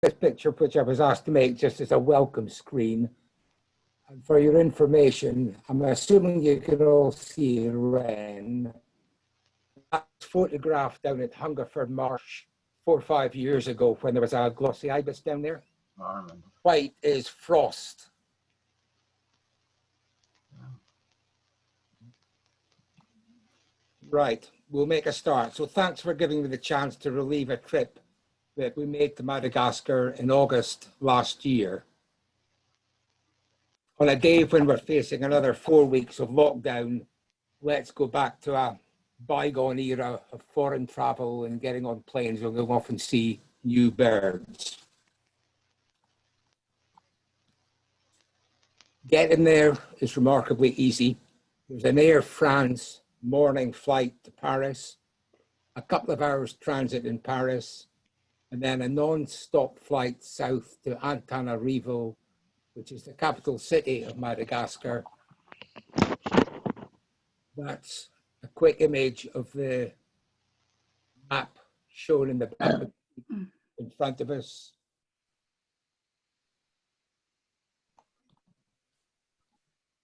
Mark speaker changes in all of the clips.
Speaker 1: this picture, which I was asked to make just as a welcome screen. And for your information, I'm assuming you can all see Wren. That's photographed down at Hungerford Marsh 4 or 5 years ago when there was a glossy ibis down there.
Speaker 2: Oh, I remember.
Speaker 1: White is frost. Right, we'll make a start. So thanks for giving me the chance to relieve a trip that we made to Madagascar in August last year. On a day when we're facing another 4 weeks of lockdown, let's go back to a bygone era of foreign travel and getting on planes where we'll often see new birds. Getting there is remarkably easy. There's an Air France morning flight to Paris, a couple of hours transit in Paris, and then a non-stop flight south to Antananarivo, which is the capital city of Madagascar. That's a quick image of the map shown in the back in front of us.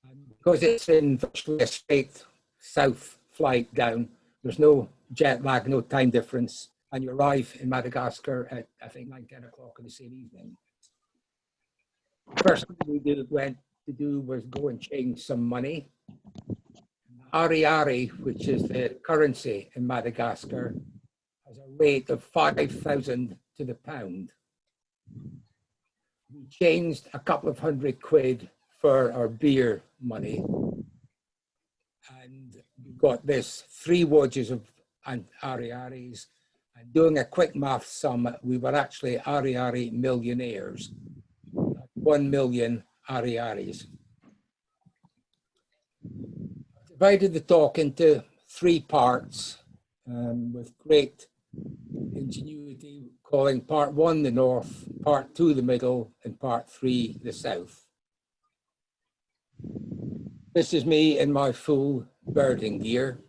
Speaker 1: And because it's in virtually a straight south flight down, there's no jet lag, no time difference, and you arrive in Madagascar at, I think, 9, 10 o'clock in the same evening. First thing we went to do was go and change some money. Ari, which is the currency in Madagascar, has a rate of 5,000 to the pound. We changed a couple of £100 for our beer money. And we got this 3 wages of Ari. And doing a quick math sum, we were actually Ari millionaires. 1 million Ari. Divided the talk into 3 parts with great ingenuity, calling part 1 the north, part 2 the middle, and part 3 the south. This is me in my full birding gear.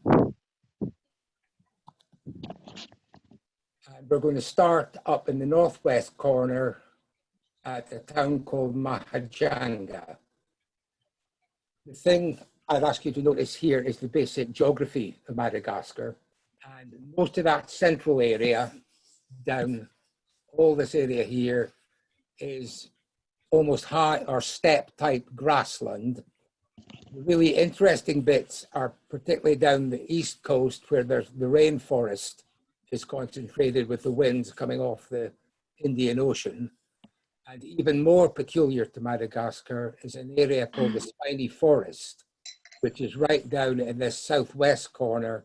Speaker 1: And we're going to start up in the northwest corner at a town called Mahajanga. The thing I'd ask you to notice here is the basic geography of Madagascar. And most of that central area, down all this area here, is almost high or steppe type grassland. The really interesting bits are particularly down the east coast where there's the rainforest is concentrated with the winds coming off the Indian Ocean. And even more peculiar to Madagascar is an area called the Spiny Forest, which is right down in this southwest corner,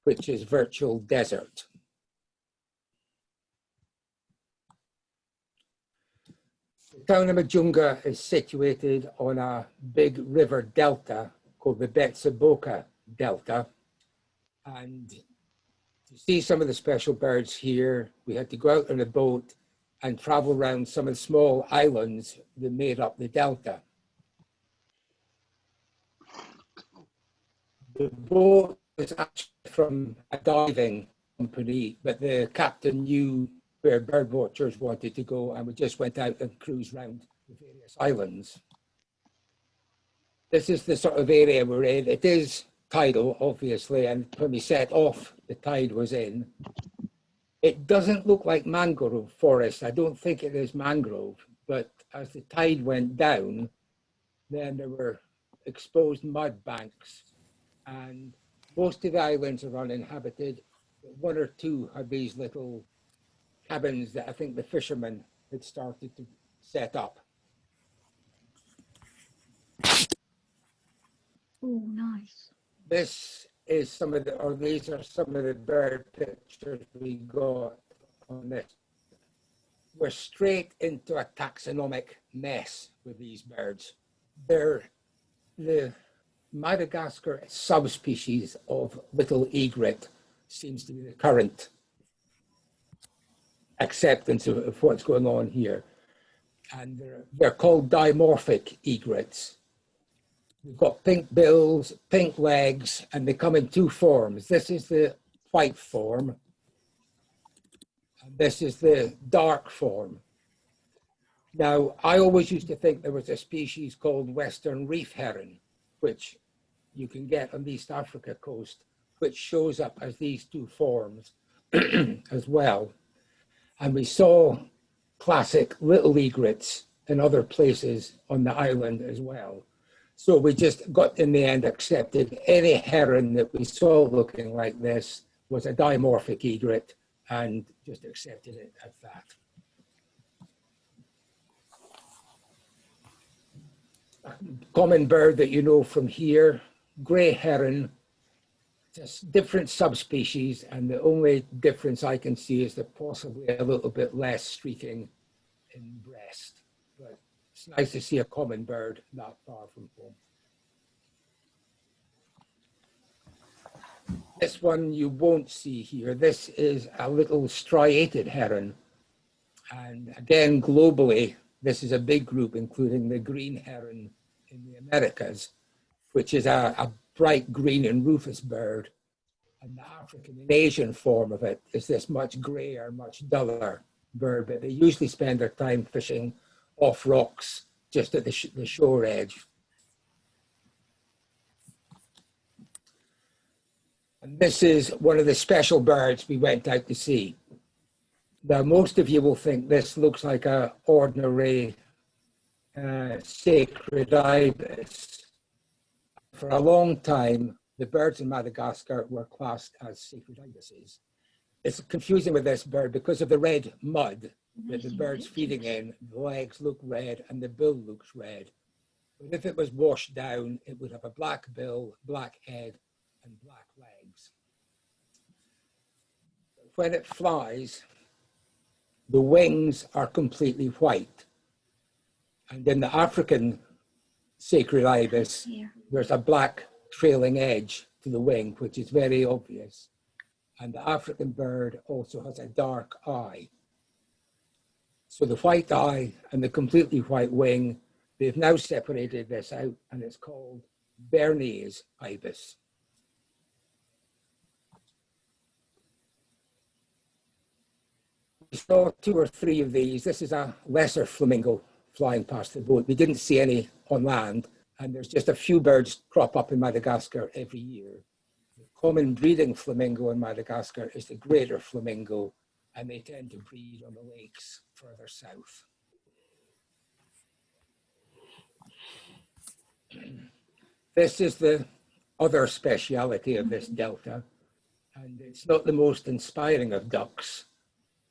Speaker 1: which is virtual desert. The town of Majunga is situated on a big river delta called the Betsaboka Delta. And to see some of the special birds here, we had to go out on a boat and travel around some of the small islands that made up the delta. The boat was actually from a diving company, but the captain knew where bird watchers wanted to go, and we just went out and cruised around the various islands. This is the sort of area we're in. It is tidal, obviously, and when we set off, the tide was in. It doesn't look like mangrove forest. I don't think it is mangrove, but as the tide went down, then there were exposed mud banks, and most of the islands are uninhabited. 1 or 2 had these little cabins that I think the fishermen had started to set up.
Speaker 3: Oh, nice.
Speaker 1: This is some of the, or these are some of the bird pictures we got on this. We're straight into a taxonomic mess with these birds. They're the Madagascar subspecies of little egret seems to be the current acceptance of what's going on here. And they're called dimorphic egrets. They've got pink bills, pink legs, and they come in 2 forms. This is the white form, and this is the dark form. Now, I always used to think there was a species called Western reef heron, which you can get on the East Africa coast, which shows up as these two forms as well. And we saw classic little egrets in other places on the island as well. So we just got, in the end, accepted any heron that we saw looking like this was a dimorphic egret and just accepted it at that. A common bird that you know from here, grey heron, just different subspecies, and the only difference I can see is that possibly a little bit less streaking in breast. But it's nice to see a common bird not far from home. This one you won't see here. This is a little striated heron. And again, globally, this is a big group, including the green heron in the Americas, which is a bright green and rufous bird. And the African and Asian form of it is this much grayer, much duller bird, but they usually spend their time fishing off rocks just at the shore edge. And this is one of the special birds we went out to see. Now, most of you will think this looks like an ordinary sacred ibis. For a long time, the birds in Madagascar were classed as sacred ibises. It's confusing with this bird because of the red mud that the bird's feeding in. The legs look red and the bill looks red. But if it was washed down, it would have a black bill, black head, and black legs. When it flies, the wings are completely white. And in the African sacred ibis, there's a black trailing edge to the wing, which is very obvious. And the African bird also has a dark eye. So the white eye and the completely white wing, they've now separated this out, and it's called Bernese ibis. We saw 2 or 3 of these. This is a lesser flamingo flying past the boat. We didn't see any on land, and there's just a few birds crop up in Madagascar every year. The common breeding flamingo in Madagascar is the greater flamingo, and they tend to breed on the lakes further south. This is the other speciality of this delta, and it's not the most inspiring of ducks,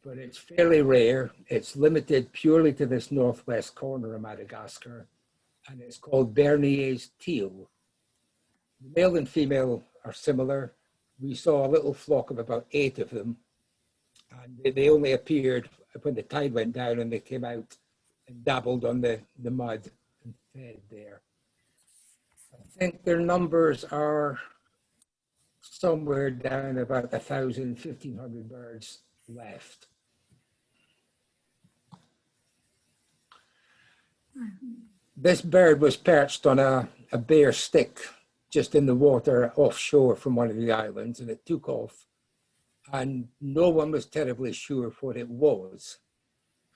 Speaker 1: but it's fairly rare. It's limited purely to this northwest corner of Madagascar, and it's called Bernese teal. The male and female are similar. We saw a little flock of about 8 of them, and they only appeared when the tide went down and they came out and dabbled on the mud and fed there. I think their numbers are somewhere down about 1,000, 1,500 birds left. This bird was perched on a bare stick just in the water offshore from one of the islands, and it took off, and no one was terribly sure what it was.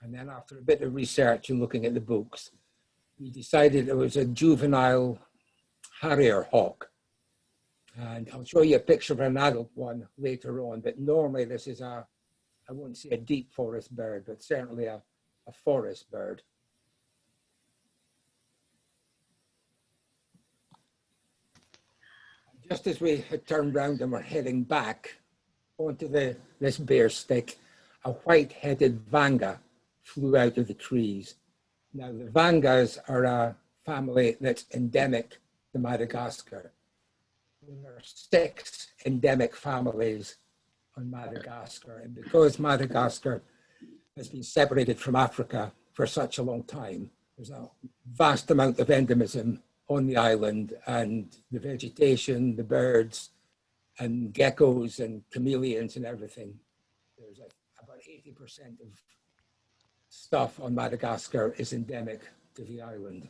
Speaker 1: And then after a bit of research and looking at the books, we decided it was a juvenile harrier hawk. And I'll show you a picture of an adult one later on, but normally this is I won't say a deep forest bird, but certainly a forest bird. Just as we had turned round and were heading back onto this bare stick, a white-headed vanga flew out of the trees. Now, the vangas are a family that's endemic to Madagascar. There are 6 endemic families on Madagascar, and because Madagascar has been separated from Africa for such a long time, there's a vast amount of endemism on the island, and the vegetation, the birds, and geckos and chameleons and everything. There's about 80% of stuff on Madagascar is endemic to the island.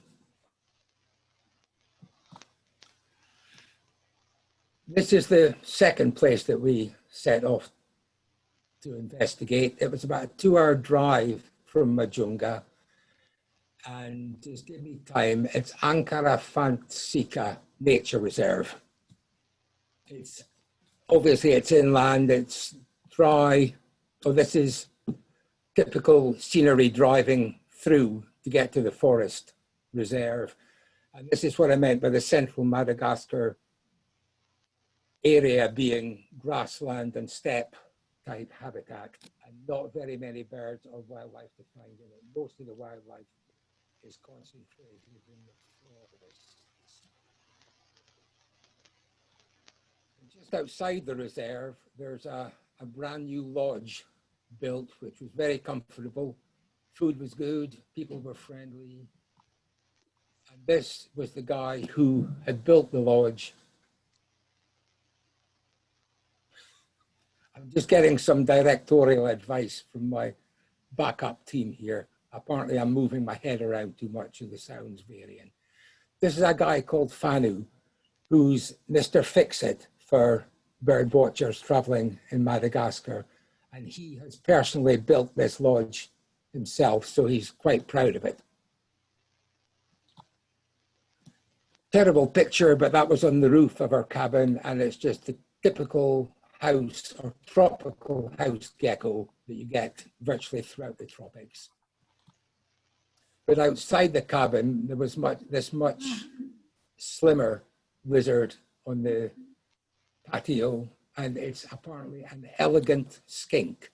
Speaker 1: This is the second place that we set off to investigate. It was about a 2-hour drive from Majunga, And just give me time. It's Ankara Fantsika Nature Reserve. It's obviously it's inland, it's dry. So this is typical scenery driving through to get to the forest reserve. And this is what I meant by the central Madagascar area being grassland and steppe type habitat, and not very many birds or wildlife to find in it. Most of the wildlife is concentrated in the forests. And just outside the reserve, there's a brand new lodge built, which was very comfortable. Food was good, people were friendly. And this was the guy who had built the lodge. I'm just getting some directorial advice from my backup team here. Apparently I'm moving my head around too much and the sound's varying. This is a guy called Fanu, who's Mr. Fix-It for bird watchers traveling in Madagascar. And he has personally built this lodge himself, so he's quite proud of it. Terrible picture, but that was on the roof of our cabin, and it's just a typical house or tropical house gecko that you get virtually throughout the tropics. But outside the cabin, there was this much slimmer lizard on the patio, and it's apparently an elegant skink.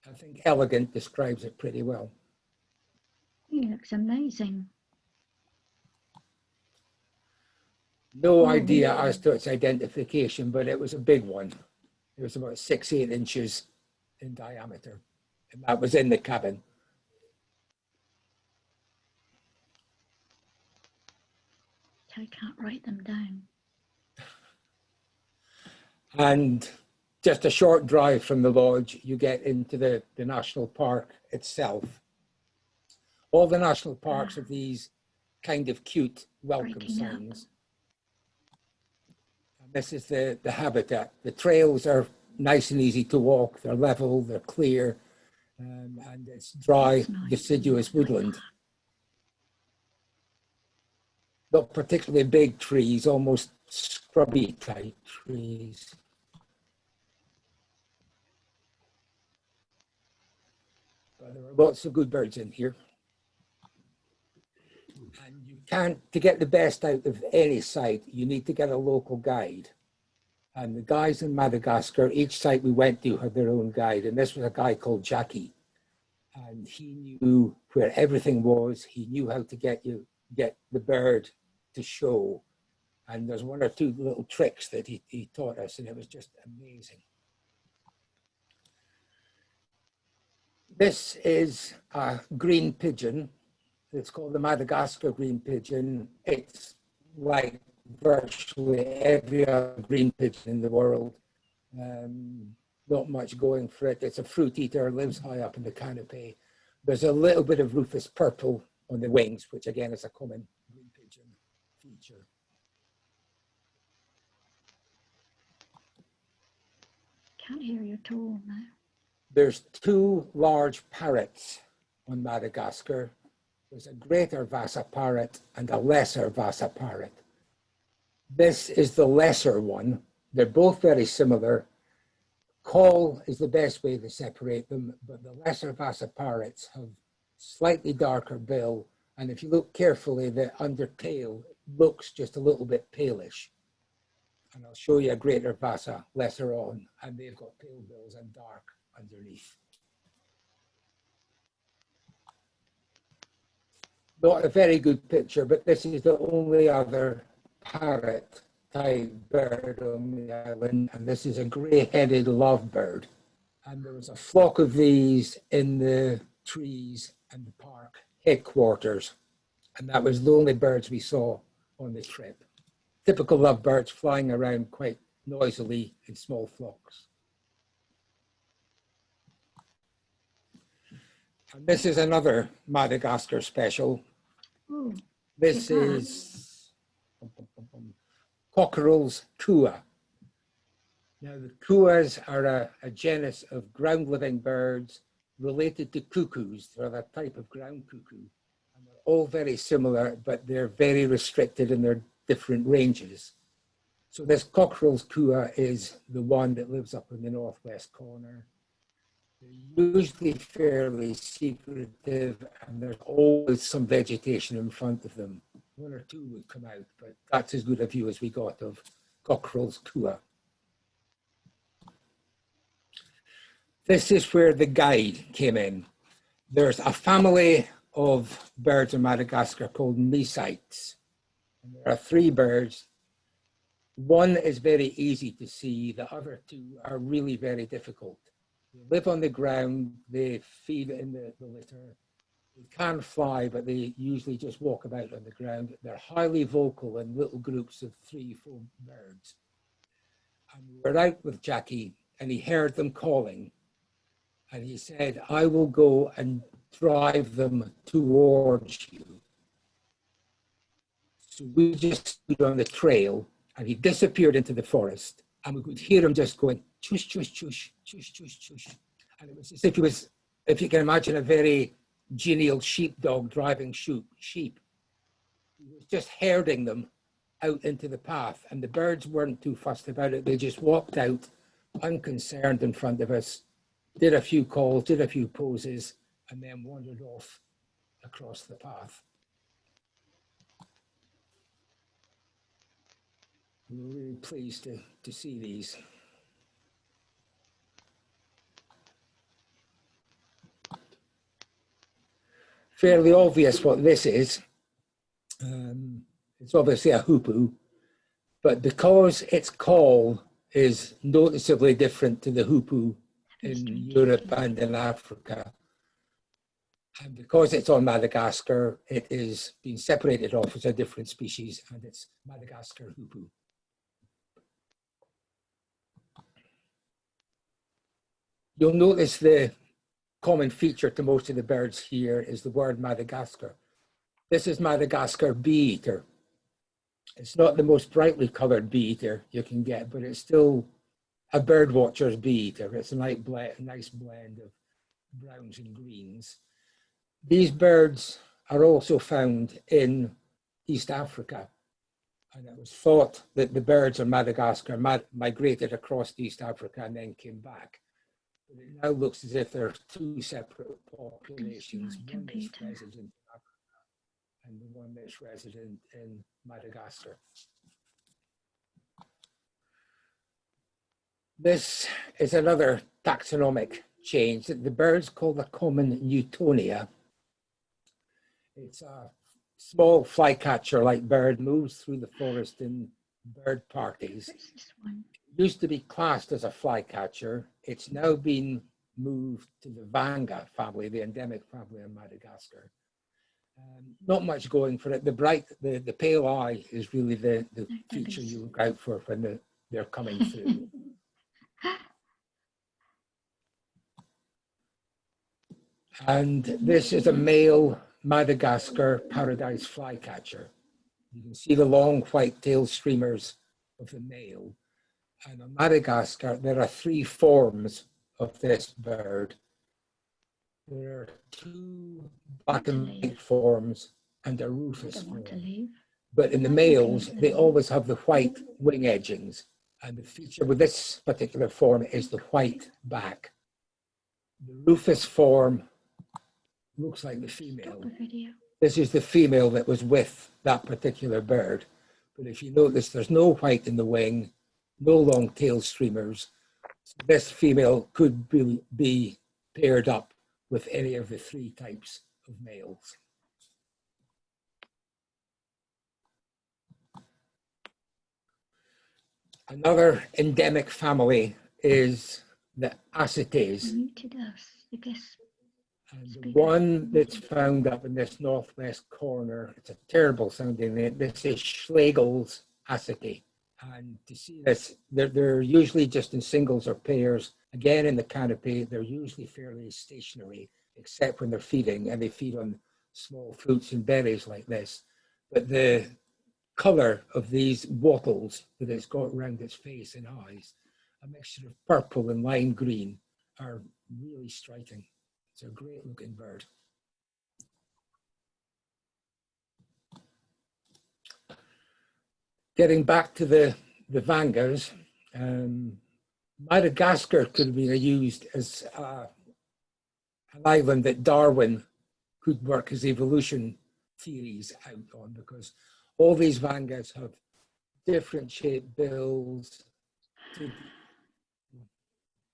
Speaker 1: I think elegant describes it pretty well.
Speaker 2: He looks amazing.
Speaker 1: No idea as to its identification, but it was a big one. It was about 6-8 inches in diameter, and that was in the cabin.
Speaker 2: I can't write them down.
Speaker 1: And just a short drive from the lodge, you get into the national park itself. All the national parks have these kind of cute welcome signs. And this is the habitat. The trails are nice and easy to walk. They're level, they're clear, and it's dry, deciduous woodland. Not particularly big trees, almost scrubby type trees. But there are lots of good birds in here. And you can't, to get the best out of any site, you need to get a local guide. And the guys in Madagascar, each site we went to had their own guide. And this was a guy called Jackie. And he knew where everything was. He knew how to get the bird to show. And there's one or two little tricks that he taught us, and it was just amazing. This is a green pigeon. It's called the Madagascar green pigeon. It's like virtually every other green pigeon in the world. Not much going for it. It's a fruit eater, lives high up in the canopy. There's a little bit of rufous purple on the wings, which again is a common green pigeon feature.
Speaker 2: Can't hear you at all now.
Speaker 1: There's two large parrots on Madagascar. There's a greater Vasa parrot and a lesser Vasa parrot. This is the lesser one. They're both very similar. Call is the best way to separate them, but the lesser Vasa parrots have slightly darker bill, and if you look carefully, the undertail looks just a little bit palish. And I'll show you a greater Vasa lesser on, and they've got pale bills and dark underneath. Not a very good picture, but this is the only other parrot type bird on the island, and this is a grey-headed lovebird. And there was a flock of these in the trees and the park headquarters, and that was the only birds we saw on the trip. Typical lovebirds flying around quite noisily in small flocks. And this is another Madagascar special.
Speaker 2: Ooh,
Speaker 1: This is Cockerel's Kua. Now the Kuas are a genus of ground-living birds related to cuckoos. They're a type of ground cuckoo. And they're all very similar, but they're very restricted in their different ranges. So this cockerel's cua is the one that lives up in the northwest corner. They're usually fairly secretive, and there's always some vegetation in front of them. One or two would come out, but that's as good a view as we got of cockerel's cua. This is where the guide came in. There's a family of birds in Madagascar called Mesites. And there are 3 birds. One is very easy to see. The other 2 are really very difficult. They live on the ground. They feed in the litter. They can fly, but they usually just walk about on the ground. They're highly vocal in little groups of 3, 4 birds. And we were out with Jackie, and he heard them calling. And he said, I will go and drive them towards you. So we just stood on the trail, and he disappeared into the forest, and we could hear him just going, chush, chush, chush, chush, chush, chush. And it was as if he was, if you can imagine a very genial sheepdog driving sheep. He was just herding them out into the path, and the birds weren't too fussed about it. They just walked out unconcerned in front of us, did a few calls, did a few poses, and then wandered off across the path. We were really pleased to see these. Fairly obvious what this is. It's obviously a hoopoe, but because its call is noticeably different to the hoopoe in Europe and in Africa, and because it's on Madagascar, it is being separated off as a different species, and it's Madagascar hoopoe. You'll notice the common feature to most of the birds here is the word Madagascar. This is Madagascar bee-eater. It's not the most brightly colored bee-eater you can get, but it's still a bird watcher's bee-eater. It's a nice blend of browns and greens. These birds are also found in East Africa. And it was thought that the birds of Madagascar migrated across East Africa and then came back. But it now looks as if there are 2 separate populations, one that's resident in Africa and the one that's resident in Madagascar. This is another taxonomic change that the birds call the common Newtonia. It's a small flycatcher-like bird, moves through the forest in bird parties.
Speaker 2: What's this one?
Speaker 1: It used to be classed as a flycatcher. It's now been moved to the Vanga family, the endemic family in Madagascar. Not much going for it. The pale eye is really the feature you look out for when they're coming through. And this is a male Madagascar paradise flycatcher. You can see the long white tail streamers of the male. And on Madagascar, there are 3 forms of this bird. There are 2 black and white forms and a rufous form. But in the males, they always have the white wing edgings. And the feature with this particular form is the white back. The rufous form looks like the female. This is the female that was with that particular bird. But if you notice, there's no white in the wing, no long tail streamers. So this female could be paired up with any of the 3 types of males. Another endemic family is the Acetes. And the one that's found up in this northwest corner, it's a terrible sounding name. This is Schlegel's Acete. And to see this, they're usually just in singles or pairs. Again, in the canopy, they're usually fairly stationary, except when they're feeding, and they feed on small fruits and berries like this. But the color of these wattles that it's got around its face and eyes, a mixture of purple and lime green, are really striking. It's a great looking bird. Getting back to the vangas, Madagascar could have been used as an island that Darwin could work his evolution theories out on, because all these vangas have different shaped bills to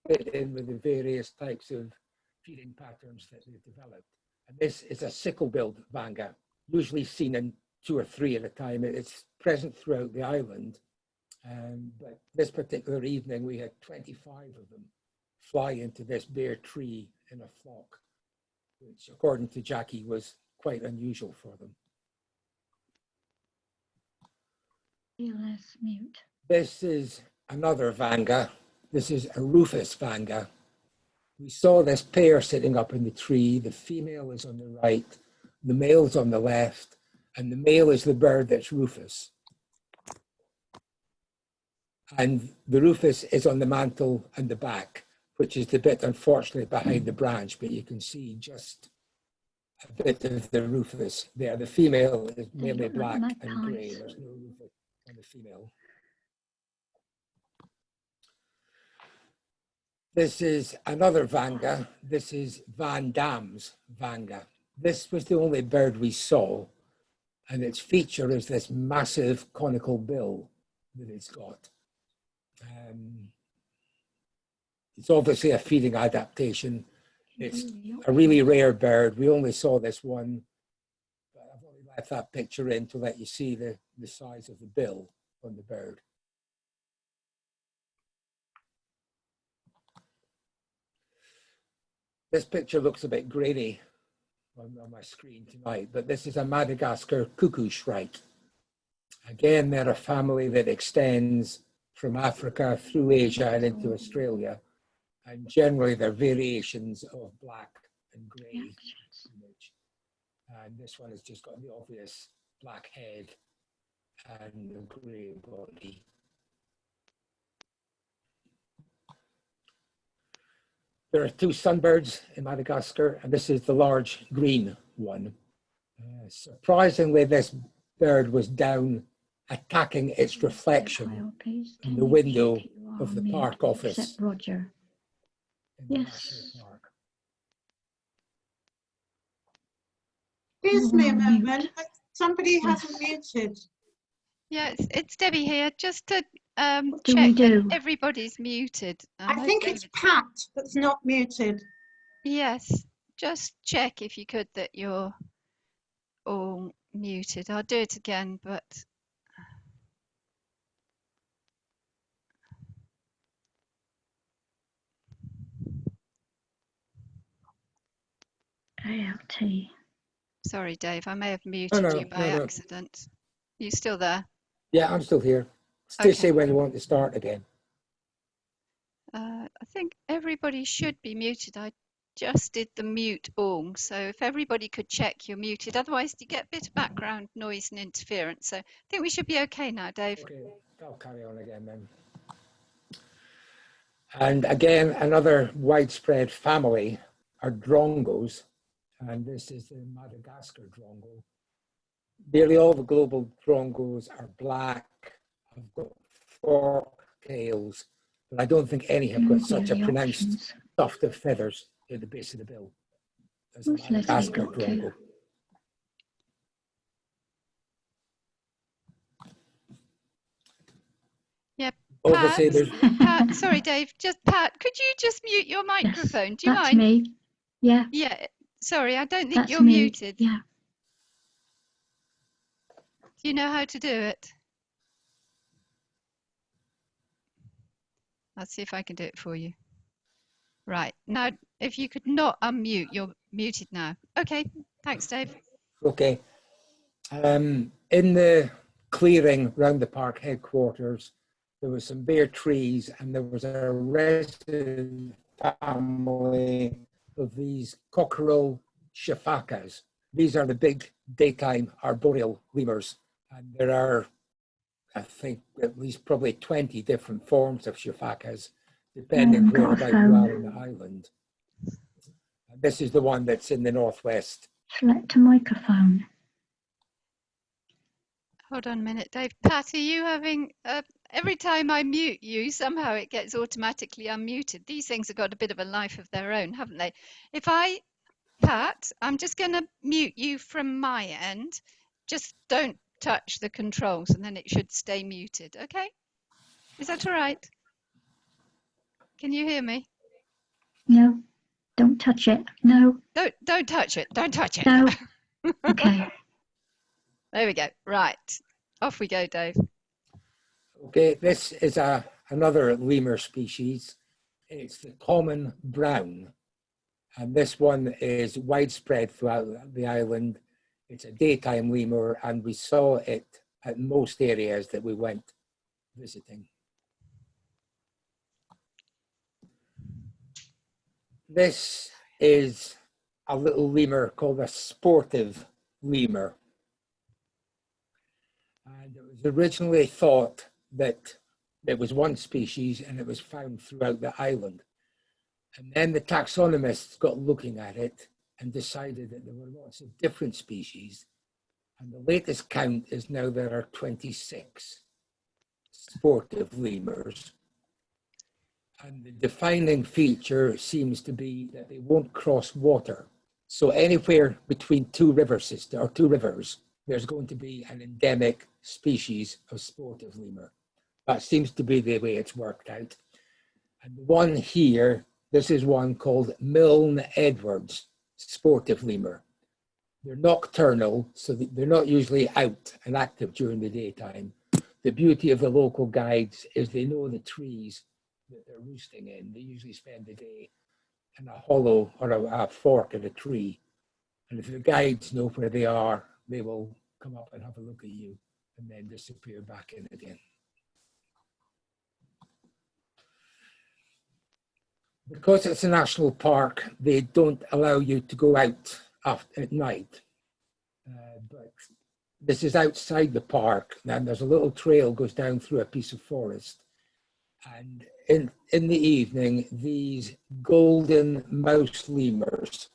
Speaker 1: fit in with the various types of feeding patterns that they've developed. And this is a sickle-billed vanga, usually seen in 2 or 3 at a time. It's present throughout the island. But this particular evening, we had 25 of them fly into this bare tree in a flock, which, according to Jackie, was quite unusual for them.
Speaker 2: Less mute.
Speaker 1: This is another vanga. This is a rufous vanga. We saw this pair sitting up in the tree. The female is on the right, the male's on the left, and the male is the bird that's rufous. And the rufous is on the mantle and the back, which is the bit, unfortunately, behind the branch, but you can see just a bit of the rufous there. The female is mainly black and grey. There's no rufous on the female. This is another vanga. This is Van Dam's vanga. This was the only bird we saw, and its feature is this massive conical bill that it's got. It's obviously a feeding adaptation. It's a really rare bird. We only saw this one, but I've only left that picture in to let you see the size of the bill on the bird. This picture looks a bit grainy on my screen tonight, but this is a Madagascar cuckoo shrike. Again, they're a family that extends from Africa through Asia and into Australia. And generally they're variations of black and grey plumage. And this one has just got the obvious black head and the grey body. There are 2 sunbirds in Madagascar, and this is the large green one. Surprisingly, this bird was down attacking its reflection in the window of the park office.
Speaker 2: Except Roger. Yes.
Speaker 3: Excuse me a moment, but somebody hasn't muted.
Speaker 4: Yeah, it's Debbie here. Just to
Speaker 2: What do
Speaker 4: check
Speaker 2: we do?
Speaker 4: that everybody's muted.
Speaker 3: I think it's Pat that's not muted.
Speaker 4: Yes, just check if you could that you're all muted. I'll do it again, but
Speaker 2: ALT.
Speaker 4: sorry, Dave, I may have muted you by
Speaker 1: No.
Speaker 4: accident. You still there?
Speaker 1: Yeah, I'm still here. Still say when you want to start again.
Speaker 4: I think everybody should be muted. I just did the mute all, so if everybody could check you're muted. Otherwise, you get a bit of background noise and interference. So I think we should be okay now, Dave.
Speaker 1: Okay, I'll carry on again then. And again, another widespread family are drongos, and this is the Madagascar drongo. Nearly all the global drongos are black, have got forked tails, but I don't think any have got such a pronounced tuft of feathers at the base of the bill as a Madagascar drongo.
Speaker 4: Yeah,
Speaker 1: Obviously, there's
Speaker 4: Pat, sorry, Dave. Just Pat, could you just mute your microphone?
Speaker 2: Yes,
Speaker 4: Do you
Speaker 2: that's
Speaker 4: mind?
Speaker 2: me. Yeah.
Speaker 4: Yeah. Sorry, I don't think
Speaker 2: That's
Speaker 4: you're
Speaker 2: me.
Speaker 4: muted.
Speaker 2: Yeah.
Speaker 4: Do you know how to do it? I'll see if I can do it for you. Right. Now, if you could not unmute, you're muted now. Okay. Thanks, Dave.
Speaker 1: okay. In the clearing around the park headquarters, there was some bare trees, and there was a resident family of these cockerel shifakas. These are the big daytime arboreal lemurs, and there are, I think, at least probably 20 different forms of shifakas, depending whereabouts you are in the island. This is the one that's in the northwest.
Speaker 2: Select a microphone.
Speaker 4: Hold on a minute, Dave. Pat, are you having every time I mute you, somehow it gets automatically unmuted. These things have got a bit of a life of their own, haven't they? Pat, I'm just going to mute you from my end. Just don't touch the controls and then it should stay muted, okay? Is that all right? Can you hear me?
Speaker 2: No, don't touch it. No,
Speaker 4: Don't touch it. Don't touch it.
Speaker 2: no. Okay.
Speaker 4: There we go. Right. Off we go, Dave.
Speaker 1: Okay, this is another lemur species. It's the common brown. And this one is widespread throughout the island. It's a daytime lemur, and we saw it at most areas that we went visiting. This is a little lemur called a sportive lemur. And it was originally thought that there was one species and it was found throughout the island. And then the taxonomists got looking at it and decided that there were lots of different species. And the latest count is now there are 26 sportive lemurs. And the defining feature seems to be that they won't cross water. So anywhere between two river systems or two rivers, there's going to be an endemic species of sportive lemur. That seems to be the way it's worked out. And the one here, this is one called Milne-Edwards sportive lemur. They're nocturnal, so they're not usually out and active during the daytime. The beauty of the local guides is they know the trees that they're roosting in. They usually spend the day in a hollow or a fork in a tree. And if the guides know where they are, they will come up and have a look at you and then disappear back in again. Because it's a national park, they don't allow you to go out at night. But this is outside the park, and there's a little trail goes down through a piece of forest. And in the evening, these golden mouse lemurs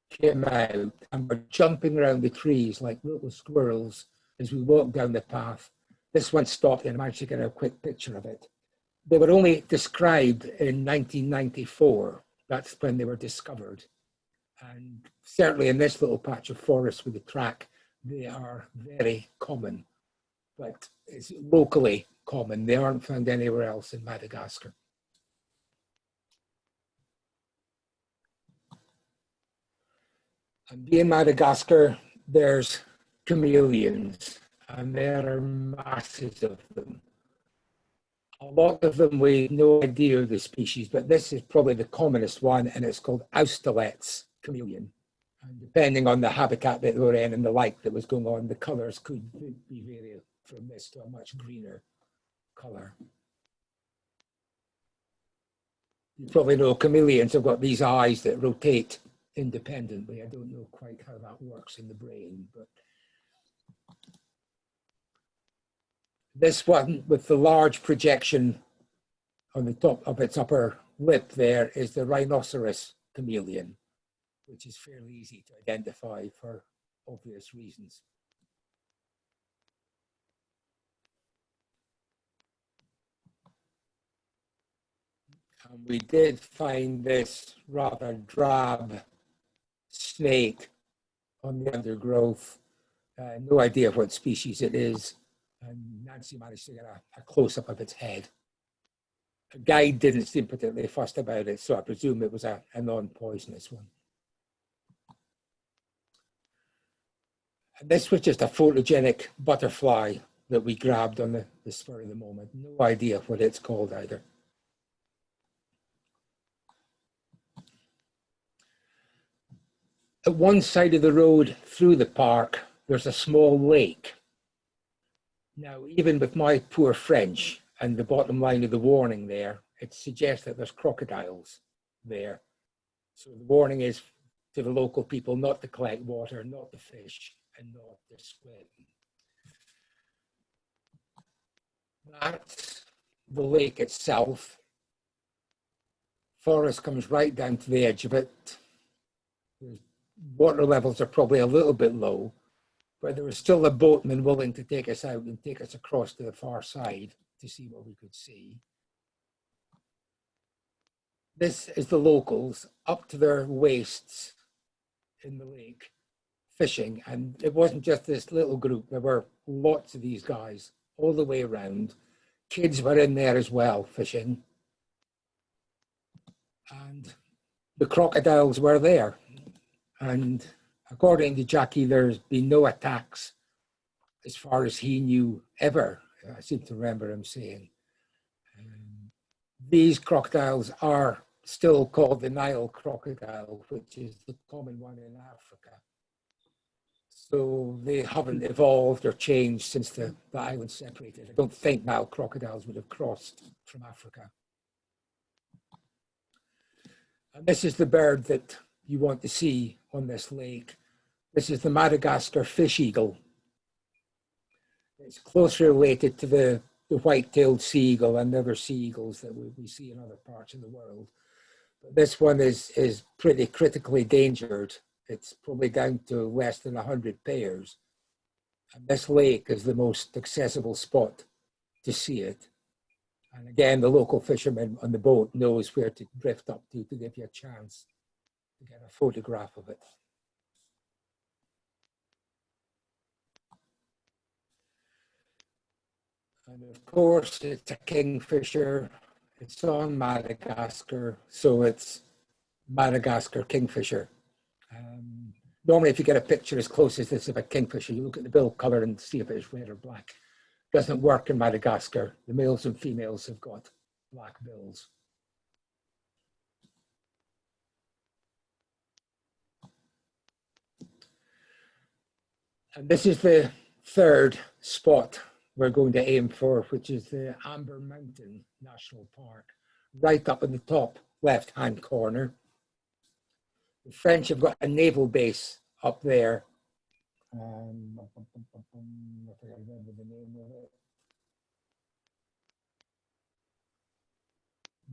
Speaker 1: came out and were jumping around the trees like little squirrels as we walked down the path. This one stopped, and I'm actually getting a quick picture of it. They were only described in 1994. That's when they were discovered. And certainly in this little patch of forest with the track, they are very common, but it's locally common. They aren't found anywhere else in Madagascar. And in Madagascar, there's chameleons, and there are masses of them. A lot of them, we have no idea of the species, but this is probably the commonest one, and it's called Austerlet's chameleon. And depending on the habitat that they were in and the light that was going on, the colors could be varied from this to a much greener color. You probably know chameleons have got these eyes that rotate independently. I don't know quite how that works in the brain, but this one with the large projection on the top of its upper lip there is the rhinoceros chameleon, which is fairly easy to identify for obvious reasons. And we did find this rather drab snake on the undergrowth. No idea what species it is. And Nancy managed to get a close-up of its head. A guide didn't seem particularly fussed about it, so I presume it was a non-poisonous one. And this was just a photogenic butterfly that we grabbed on the spur of the moment. No idea what it's called either. At one side of the road through the park, there's a small lake. Now, even with my poor French and the bottom line of the warning there, it suggests that there's crocodiles there. So the warning is to the local people not to collect water, not to fish, and not to swim. That's the lake itself. forest comes right down to the edge of it. The water levels are probably a little bit low, but there was still a boatman willing to take us out and take us across to the far side to see what we could see. This is the locals up to their waists in the lake fishing, and it wasn't just this little group. There were lots of these guys all the way around. Kids were in there as well fishing, and the crocodiles were there. And according to Jackie, there's been no attacks as far as he knew ever. I seem to remember him saying. These crocodiles are still called the Nile crocodile, which is the common one in Africa. So they haven't evolved or changed since the island separated. I don't think Nile crocodiles would have crossed from Africa. And this is the bird that you want to see on this lake. This is the Madagascar fish eagle. It's closely related to the white-tailed sea eagle and other sea eagles that we see in other parts of the world. But this one is pretty critically endangered. It's probably down to less than 100 pairs. And this lake is the most accessible spot to see it. And again, the local fisherman on the boat knows where to drift up to give you a chance to get a photograph of it. And of course, it's a kingfisher. It's on Madagascar, so it's Madagascar kingfisher. Normally, if you get a picture as close as this of a kingfisher, you look at the bill color and see if it's red or black. It doesn't work in Madagascar. The males and females have got black bills. And this is the third spot we're going to aim for, which is the Amber Mountain National Park, right up in the top left-hand corner. The French have got a naval base up there. I forget the name of it.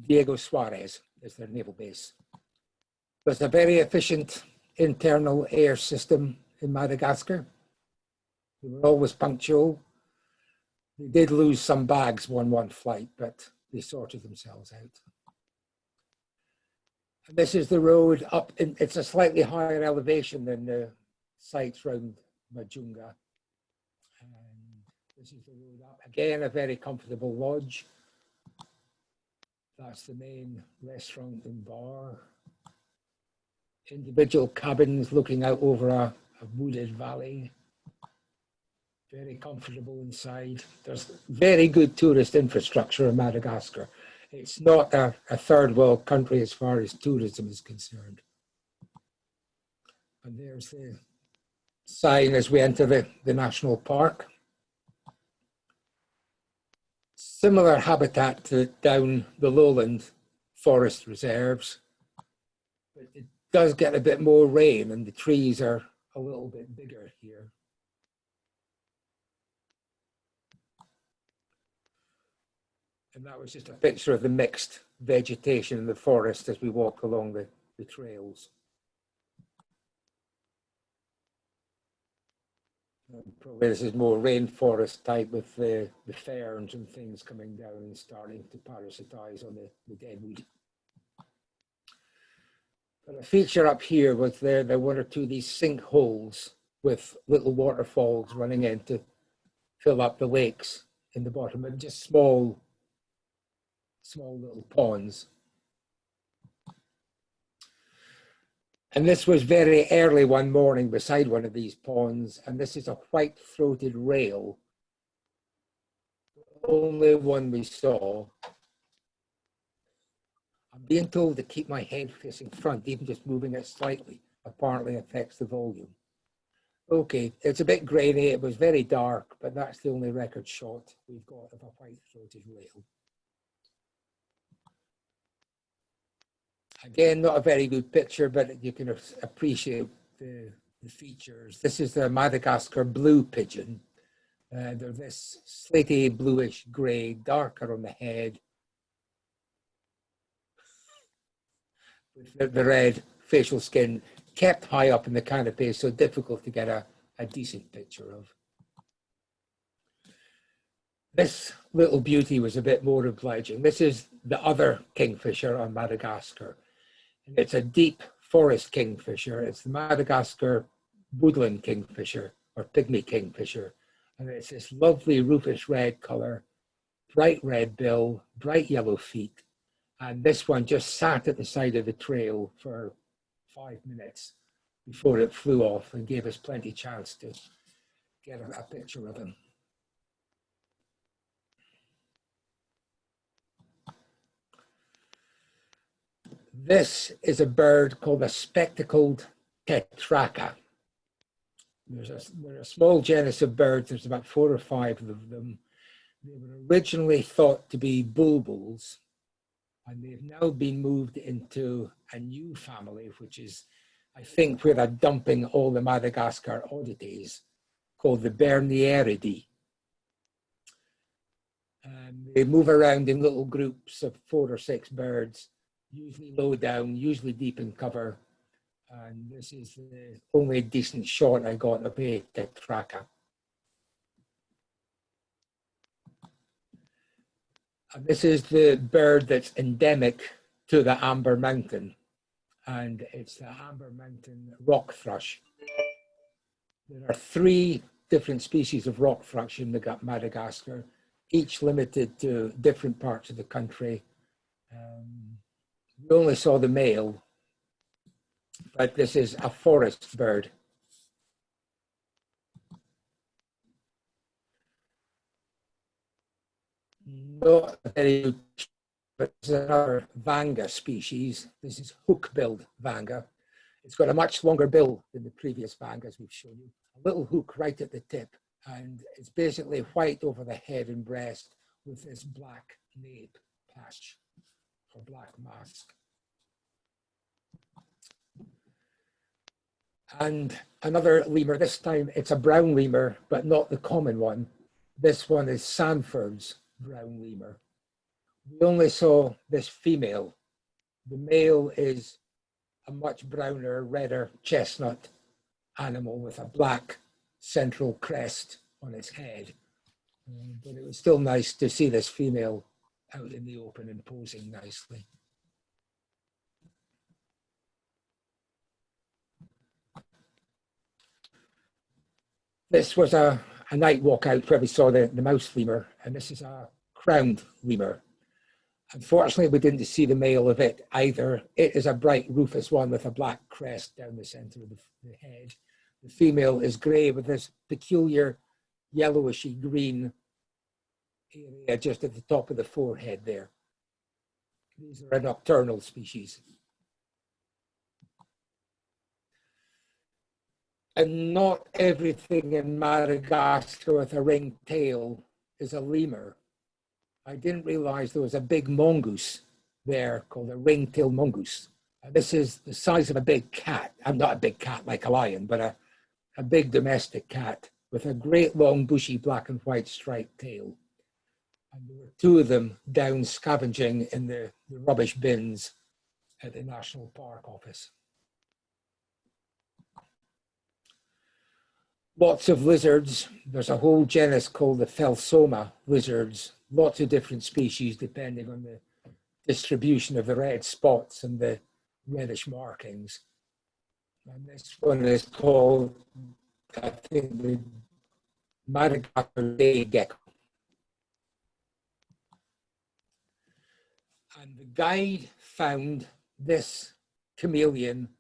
Speaker 1: Diego Suarez is their naval base. There's a very efficient internal air system in Madagascar. They were always punctual. They did lose some bags one flight, but they sorted themselves out. And this is the road up, it's a slightly higher elevation than the sites around Majunga. And this is the road up. Again, a very comfortable lodge. That's the main restaurant and bar. Individual cabins looking out over a wooded valley. Very comfortable inside. There's very good tourist infrastructure in Madagascar. It's not a third world country as far as tourism is concerned. And there's the sign as we enter the national park. Similar habitat to down the lowland forest reserves, but it does get a bit more rain and the trees are a little bit bigger here. And that was just a picture of the mixed vegetation in the forest as we walk along the trails. And probably this is more rainforest type with the ferns and things coming down and starting to parasitize on the deadwood. But a feature up here was there were one or two of these sinkholes with little waterfalls running in to fill up the lakes in the bottom, and just small little ponds. And this was very early one morning beside one of these ponds, and this is a white-throated rail, the only one we saw. I'm being told to keep my head facing front, even just moving it slightly apparently affects the volume. Okay, it's a bit grainy, it was very dark, but that's the only record shot we've got of a white-throated rail. Again, not a very good picture, but you can appreciate the features. This is the Madagascar blue pigeon. They're this slaty bluish gray, darker on the head. with the red facial skin kept high up in the canopy, so difficult to get a decent picture of. This little beauty was a bit more obliging. This is the other kingfisher on Madagascar. And it's a deep forest kingfisher. It's the Madagascar woodland kingfisher or pygmy kingfisher. And it's this lovely rufous red color, bright red bill, bright yellow feet. And this one just sat at the side of the trail for 5 minutes before it flew off and gave us plenty chance to get a picture of him. This is a bird called a spectacled tetraka. They're a small genus of birds. There's about 4 or 5 of them. They were originally thought to be bulbuls, and they've now been moved into a new family, which is, I think, where they're dumping all the Madagascar oddities, called the Bernieridae. They move around in little groups of 4 or 6 birds, usually low down, usually deep in cover. And this is the only decent shot I got of a tetraka. And this is the bird that's endemic to the Amber Mountain. And it's the Amber Mountain rock thrush. There are 3 different species of rock thrush in Madagascar, each limited to different parts of the country. We only saw the male, but this is a forest bird. Not very, but it's another vanga species. This is hook-billed vanga. It's got a much longer bill than the previous vangas we've shown you. A little hook right at the tip, and it's basically white over the head and breast with this black nape patch or black mask. And another lemur, this time it's a brown lemur, but not the common one. This one is Sanford's brown lemur. We only saw this female. The male is a much browner, redder chestnut animal with a black central crest on its head. But it was still nice to see this female out in the open and posing nicely. This was a night walk out where we saw the mouse lemur, and this is a crowned lemur. Unfortunately, we didn't see the male of it either. It is a bright rufous one with a black crest down the center of the head. The female is gray with this peculiar yellowishy green area just at the top of the forehead there. These are a nocturnal species. And not everything in Madagascar with a ringed tail is a lemur. I didn't realize there was a big mongoose there called a ring-tailed mongoose. This is the size of a big cat. I'm not a big cat like a lion, but a big domestic cat with a great long bushy black and white striped tail. And there were 2 of them down scavenging in the rubbish bins at the National Park Office. Lots of lizards. There's a whole genus called the Phelsoma lizards. Lots of different species depending on the distribution of the red spots and the reddish markings. And this one is called, I think, the Madagascar day gecko. And the guide found this chameleon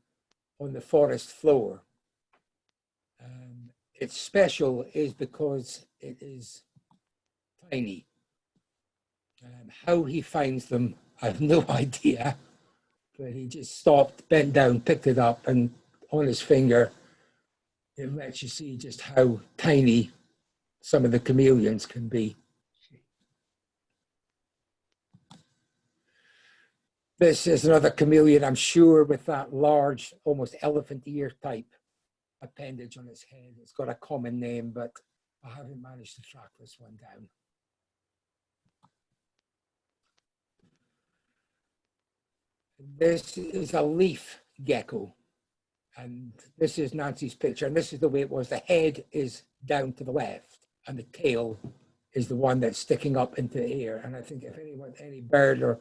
Speaker 1: on the forest floor. It's special is because it is tiny. How he finds them, I have no idea. But he just stopped, bent down, picked it up, and on his finger, it lets you see just how tiny some of the chameleons can be. This is another chameleon, I'm sure, with that large, almost elephant ear type appendage on its head. It's got a common name, but I haven't managed to track this one down. This is a leaf gecko. And this is Nancy's picture, and this is the way it was. The head is down to the left, and the tail is the one that's sticking up into the air. And I think if any bird or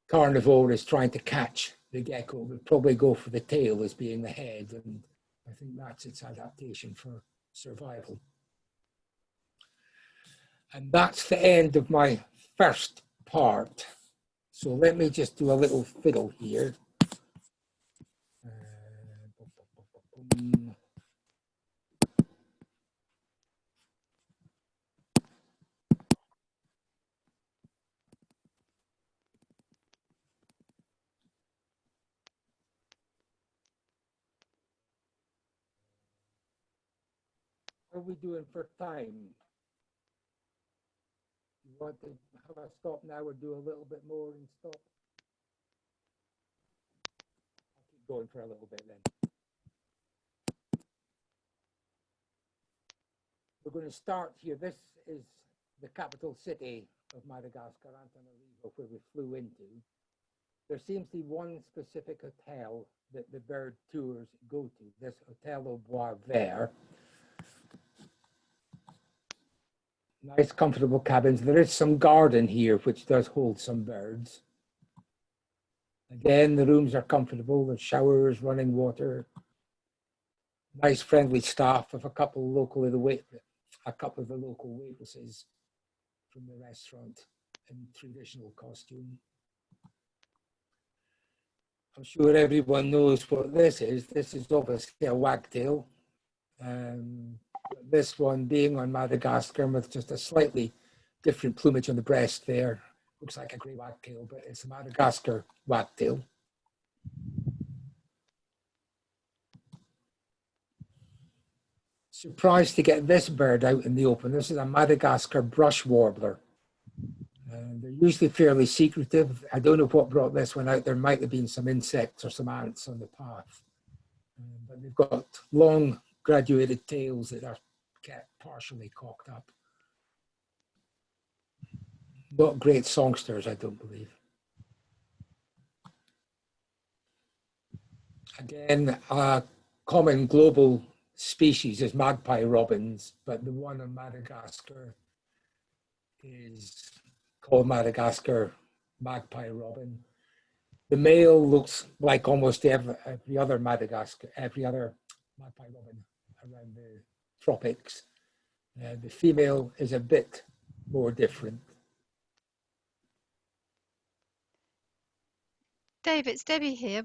Speaker 1: carnivore is trying to catch the gecko, would probably go for the tail as being the head, and I think that's its adaptation for survival. And that's the end of my first part. So let me just do a little fiddle here. What are we doing for time? You want to have a stop now or do a little bit more and stop? I'll keep going for a little bit then. We're going to start here. This is the capital city of Madagascar, Antananarivo, where we flew into. There seems to be one specific hotel that the bird tours go to, this Hotel au Bois Vert. Nice, comfortable cabins. There is some garden here, which does hold some birds. Again, the rooms are comfortable. There's showers, running water. Nice, friendly staff of a couple of the local waitresses from the restaurant in traditional costume. I'm sure everyone knows what this is. This is obviously a wagtail. This one being on Madagascar with just a slightly different plumage on the breast there. Looks like a grey wagtail, but it's a Madagascar wagtail. Surprised to get this bird out in the open. This is a Madagascar brush warbler. They're usually fairly secretive. I don't know what brought this one out. There might have been some insects or some ants on the path. But they've got long graduated tails that are kept partially cocked up. Not great songsters, I don't believe. Again, a common global species is magpie robins, but the one on Madagascar is called Madagascar magpie robin. The male looks like almost every other magpie robin around the tropics. The female is a bit more different.
Speaker 4: Dave, it's Debbie here.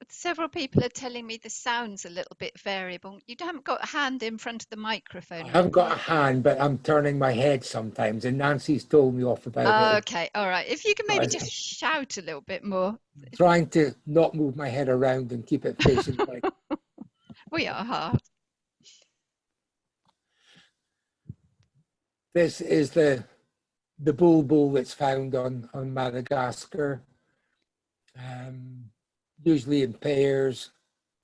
Speaker 4: Several people are telling me the sound's a little bit variable. You haven't got a hand in front of the microphone.
Speaker 1: I haven't got a hand, but I'm turning my head sometimes, and Nancy's told me off about it.
Speaker 4: Okay, all right. If you can maybe just shout a little bit more.
Speaker 1: Trying to not move my head around and keep it facing like.
Speaker 4: We are hard.
Speaker 1: This is the bulbul that's found on Madagascar. Usually in pairs,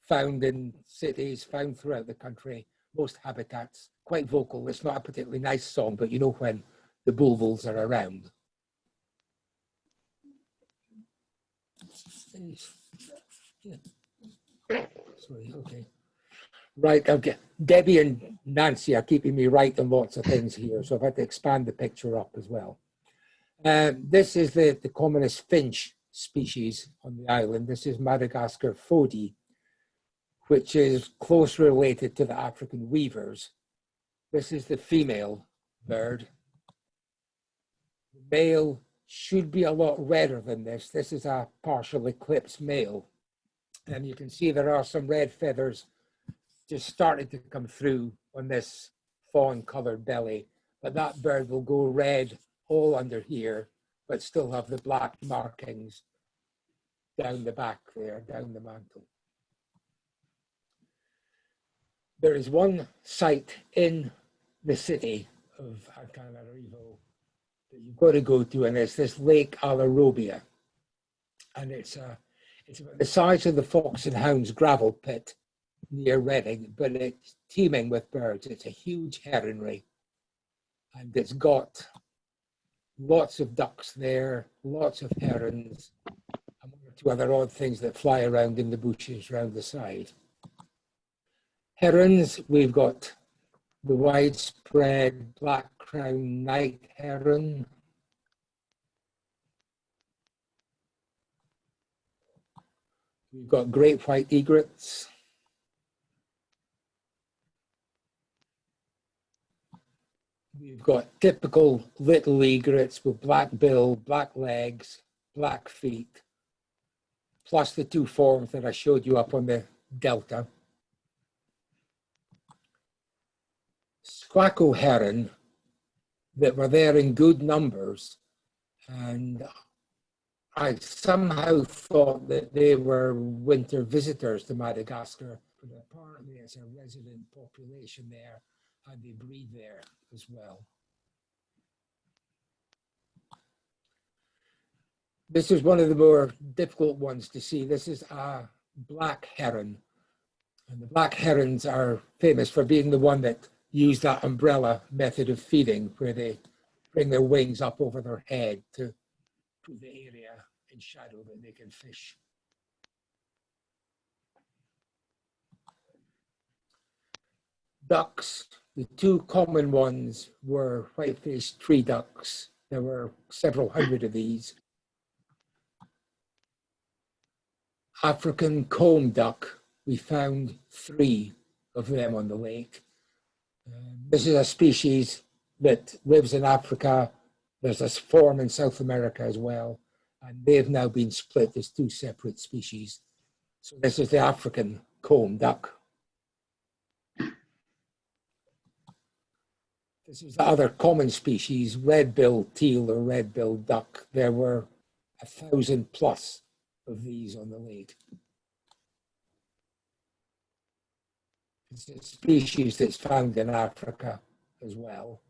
Speaker 1: found in cities, found throughout the country, most habitats, quite vocal. It's not a particularly nice song, but you know when the bulbuls are around. Sorry, okay. Right, okay. Debbie and Nancy are keeping me right on lots of things here, so I've had to expand the picture up as well. This is the commonest finch species on the island. This is Madagascar fodi, which is closely related to the African weavers. This is the female bird. The male should be a lot redder than this. This is a partial eclipse male. And you can see there are some red feathers just starting to come through on this fawn-colored belly. But that bird will go red all under here, but still have the black markings down the back there, down the mantle. There is one site in the city of Antananarivo that you've got to go to, and it's this Lake Alarobia. And it's about the size of the Fox and Hounds gravel pit near Reading, but it's teeming with birds. It's a huge heronry, and it's got lots of ducks there, lots of herons. And one two other odd things that fly around in the bushes around the side. Herons, we've got the widespread black crowned night heron. We've got great white egrets. We've got typical little egrets with black bill, black legs, black feet, plus the two forms that I showed you up on the delta. Squacko heron that were there in good numbers, and I somehow thought that they were winter visitors to Madagascar, but apparently it's a resident population there and they breed there as well. This is one of the more difficult ones to see. This is a black heron, and the black herons are famous for being the one that use that umbrella method of feeding where they bring their wings up over their head to put the area in shadow that they can fish. Ducks, the two common ones were white-faced tree ducks. There were several hundred of these. African comb duck, we found 3 of them on the lake. This is a species that lives in Africa. There's a form in South America as well, and they've now been split as 2 separate species. So this is the African comb duck. This is the other common species, red-billed teal or red-billed duck. There were 1,000 plus of these on the lake. It's a species that's found in Africa as well.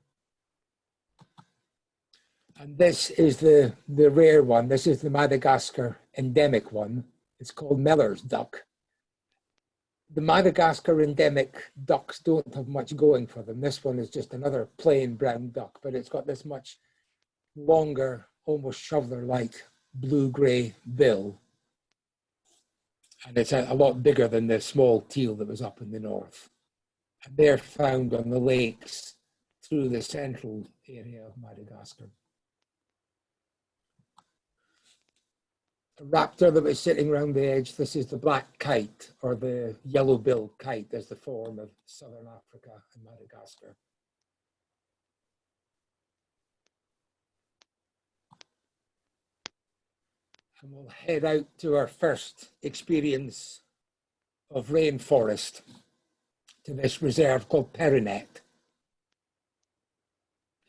Speaker 1: And this is the rare one. This is the Madagascar endemic one. It's called Miller's duck. The Madagascar endemic ducks don't have much going for them. This one is just another plain brown duck, but it's got this much longer, almost shoveler-like blue-gray bill. And it's a lot bigger than the small teal that was up in the north. And they're found on the lakes through the central area of Madagascar. A raptor that was sitting around the edge, this is the black kite, or the yellow-billed kite as the form of southern Africa and Madagascar. And we'll head out to our first experience of rainforest, to this reserve called Perinet.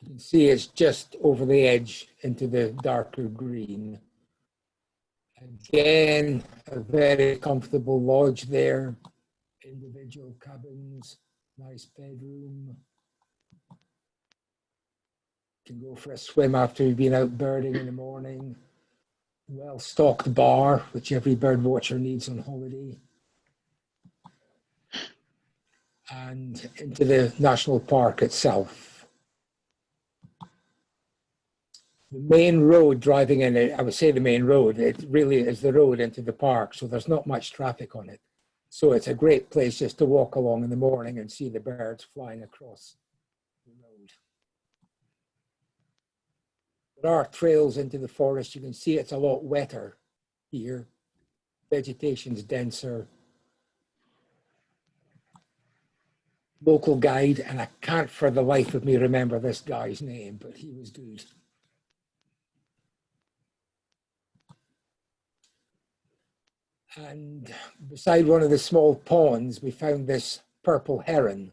Speaker 1: You can see it's just over the edge into the darker green. Again, a very comfortable lodge there, individual cabins, nice bedroom. You can go for a swim after you've been out birding in the morning. Well-stocked bar, which every bird watcher needs on holiday. And into the national park itself. The main road driving in it, I would say the main road, it really is the road into the park, so there's not much traffic on it. So it's a great place just to walk along in the morning and see the birds flying across the road. There are trails into the forest. You can see it's a lot wetter here. Vegetation's denser. Local guide, and I can't for the life of me remember this guy's name, but he was good. And beside one of the small ponds, we found this purple heron,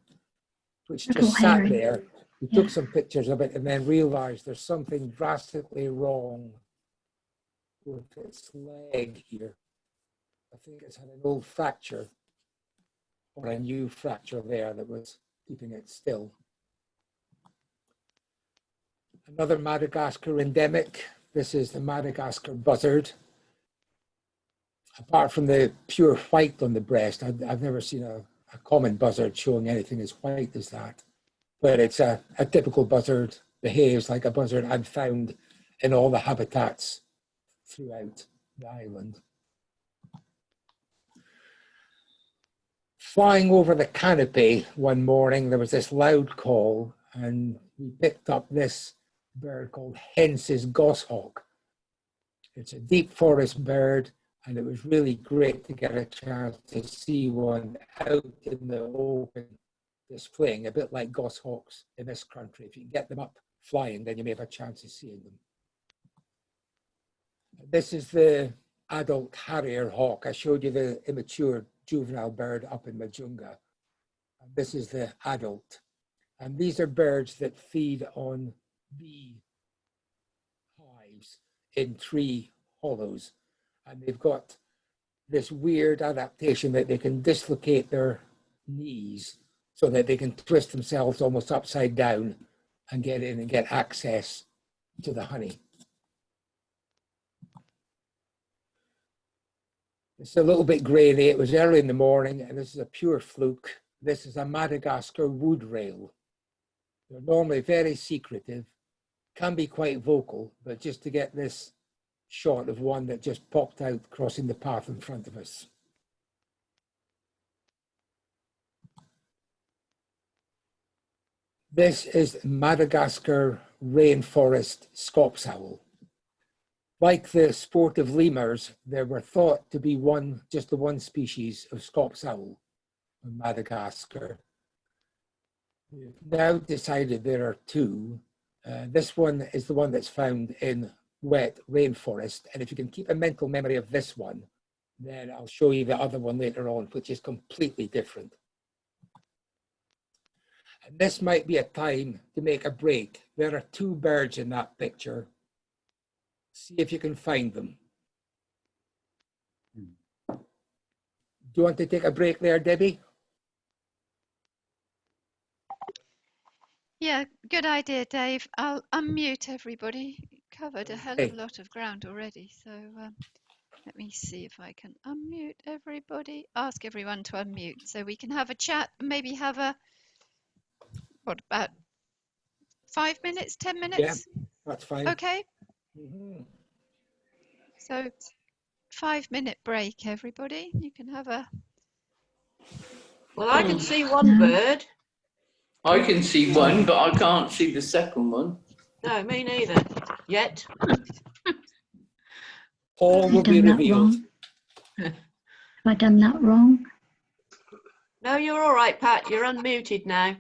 Speaker 1: which just sat there. We took some pictures of it and then realized there's something drastically wrong with its leg here. I think it's had an old fracture or a new fracture there that was keeping it still. Another Madagascar endemic. This is the Madagascar buzzard. Apart from the pure white on the breast, I've never seen a common buzzard showing anything as white as that. But it's a typical buzzard, behaves like a buzzard I've found in all the habitats throughout the island. flying over the canopy one morning, there was this loud call, and we picked up this bird called Hence's goshawk. It's a deep forest bird, and it was really great to get a chance to see one out in the open displaying, a bit like goshawks in this country. If you can get them up flying, then you may have a chance of seeing them. This is the adult harrier hawk. I showed you the immature juvenile bird up in Majunga. This is the adult. And these are birds that feed on bee hives in tree hollows. And they've got this weird adaptation that they can dislocate their knees so that they can twist themselves almost upside down and get in and get access to the honey. It's a little bit grainy. It was early in the morning, and this is a pure fluke. This is a Madagascar wood rail. They're normally very secretive, can be quite vocal, but just to get this shot of one that just popped out crossing the path in front of us. This is Madagascar rainforest scops owl. Like the sportive lemurs, there were thought to be just the one species of scops owl in Madagascar. We've now decided there are two. This one is the one that's found in wet rainforest. And if you can keep a mental memory of this one, then I'll show you the other one later on, which is completely different. And this might be a time to make a break. There are two birds in that picture. See if you can find them. Do you want to take a break there, Debbie?
Speaker 4: Yeah, good idea, Dave. I'll unmute everybody. Covered a hell of
Speaker 1: Okay.
Speaker 4: a lot of ground already, so let me see if I can unmute everybody. Ask everyone to unmute so we can have a chat and maybe have a, what, about 5 minutes, 10 minutes?
Speaker 1: Yeah, that's fine.
Speaker 4: Okay,
Speaker 1: Mhm.
Speaker 4: so 5-minute break, everybody. You can have a...
Speaker 3: Well, I can see one bird.
Speaker 5: I can see one, but I can't see the second one.
Speaker 3: No, me neither. Yet.
Speaker 1: All
Speaker 2: Have I
Speaker 1: will be
Speaker 2: done that
Speaker 1: revealed.
Speaker 2: wrong? Have I done that wrong?
Speaker 3: No, you're all right, Pat. You're unmuted now.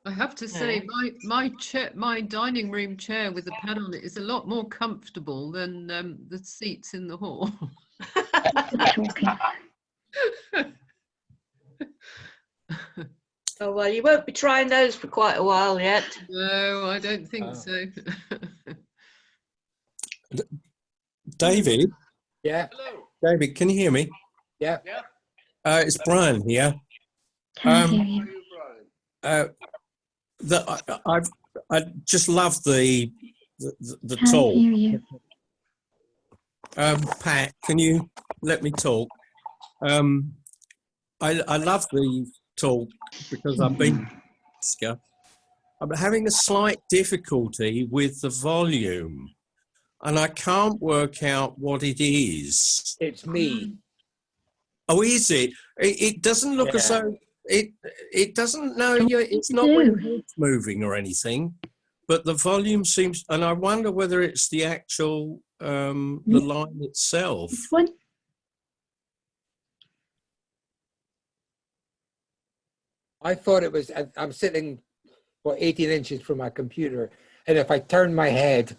Speaker 6: I have to say, my dining room chair with the pad on it is a lot more comfortable than the seats in the hall.
Speaker 2: Talking.
Speaker 3: Oh, well, you won't be trying those for quite a while yet.
Speaker 6: No, I don't think so.
Speaker 7: David,
Speaker 1: Yeah,
Speaker 7: David, can you hear me?
Speaker 1: yeah.
Speaker 7: It's Brian here.
Speaker 2: Can hear you.
Speaker 7: I just love the
Speaker 2: Can
Speaker 7: tool.
Speaker 2: hear you.
Speaker 7: Pat, can you let me talk? I love the talk because I've been. I'm having a slight difficulty with the volume, and I can't work out what it is.
Speaker 1: It's me.
Speaker 7: Oh, is it? It doesn't look as
Speaker 1: Yeah.
Speaker 7: though it doesn't know
Speaker 2: What
Speaker 7: you.
Speaker 2: does
Speaker 7: It's
Speaker 2: it
Speaker 7: not when
Speaker 2: do?
Speaker 7: your head's moving or anything, but the volume seems. And I wonder whether it's the actual the line itself.
Speaker 2: This one?
Speaker 1: I thought it was, I'm sitting, 18 inches from my computer. And if I turn my head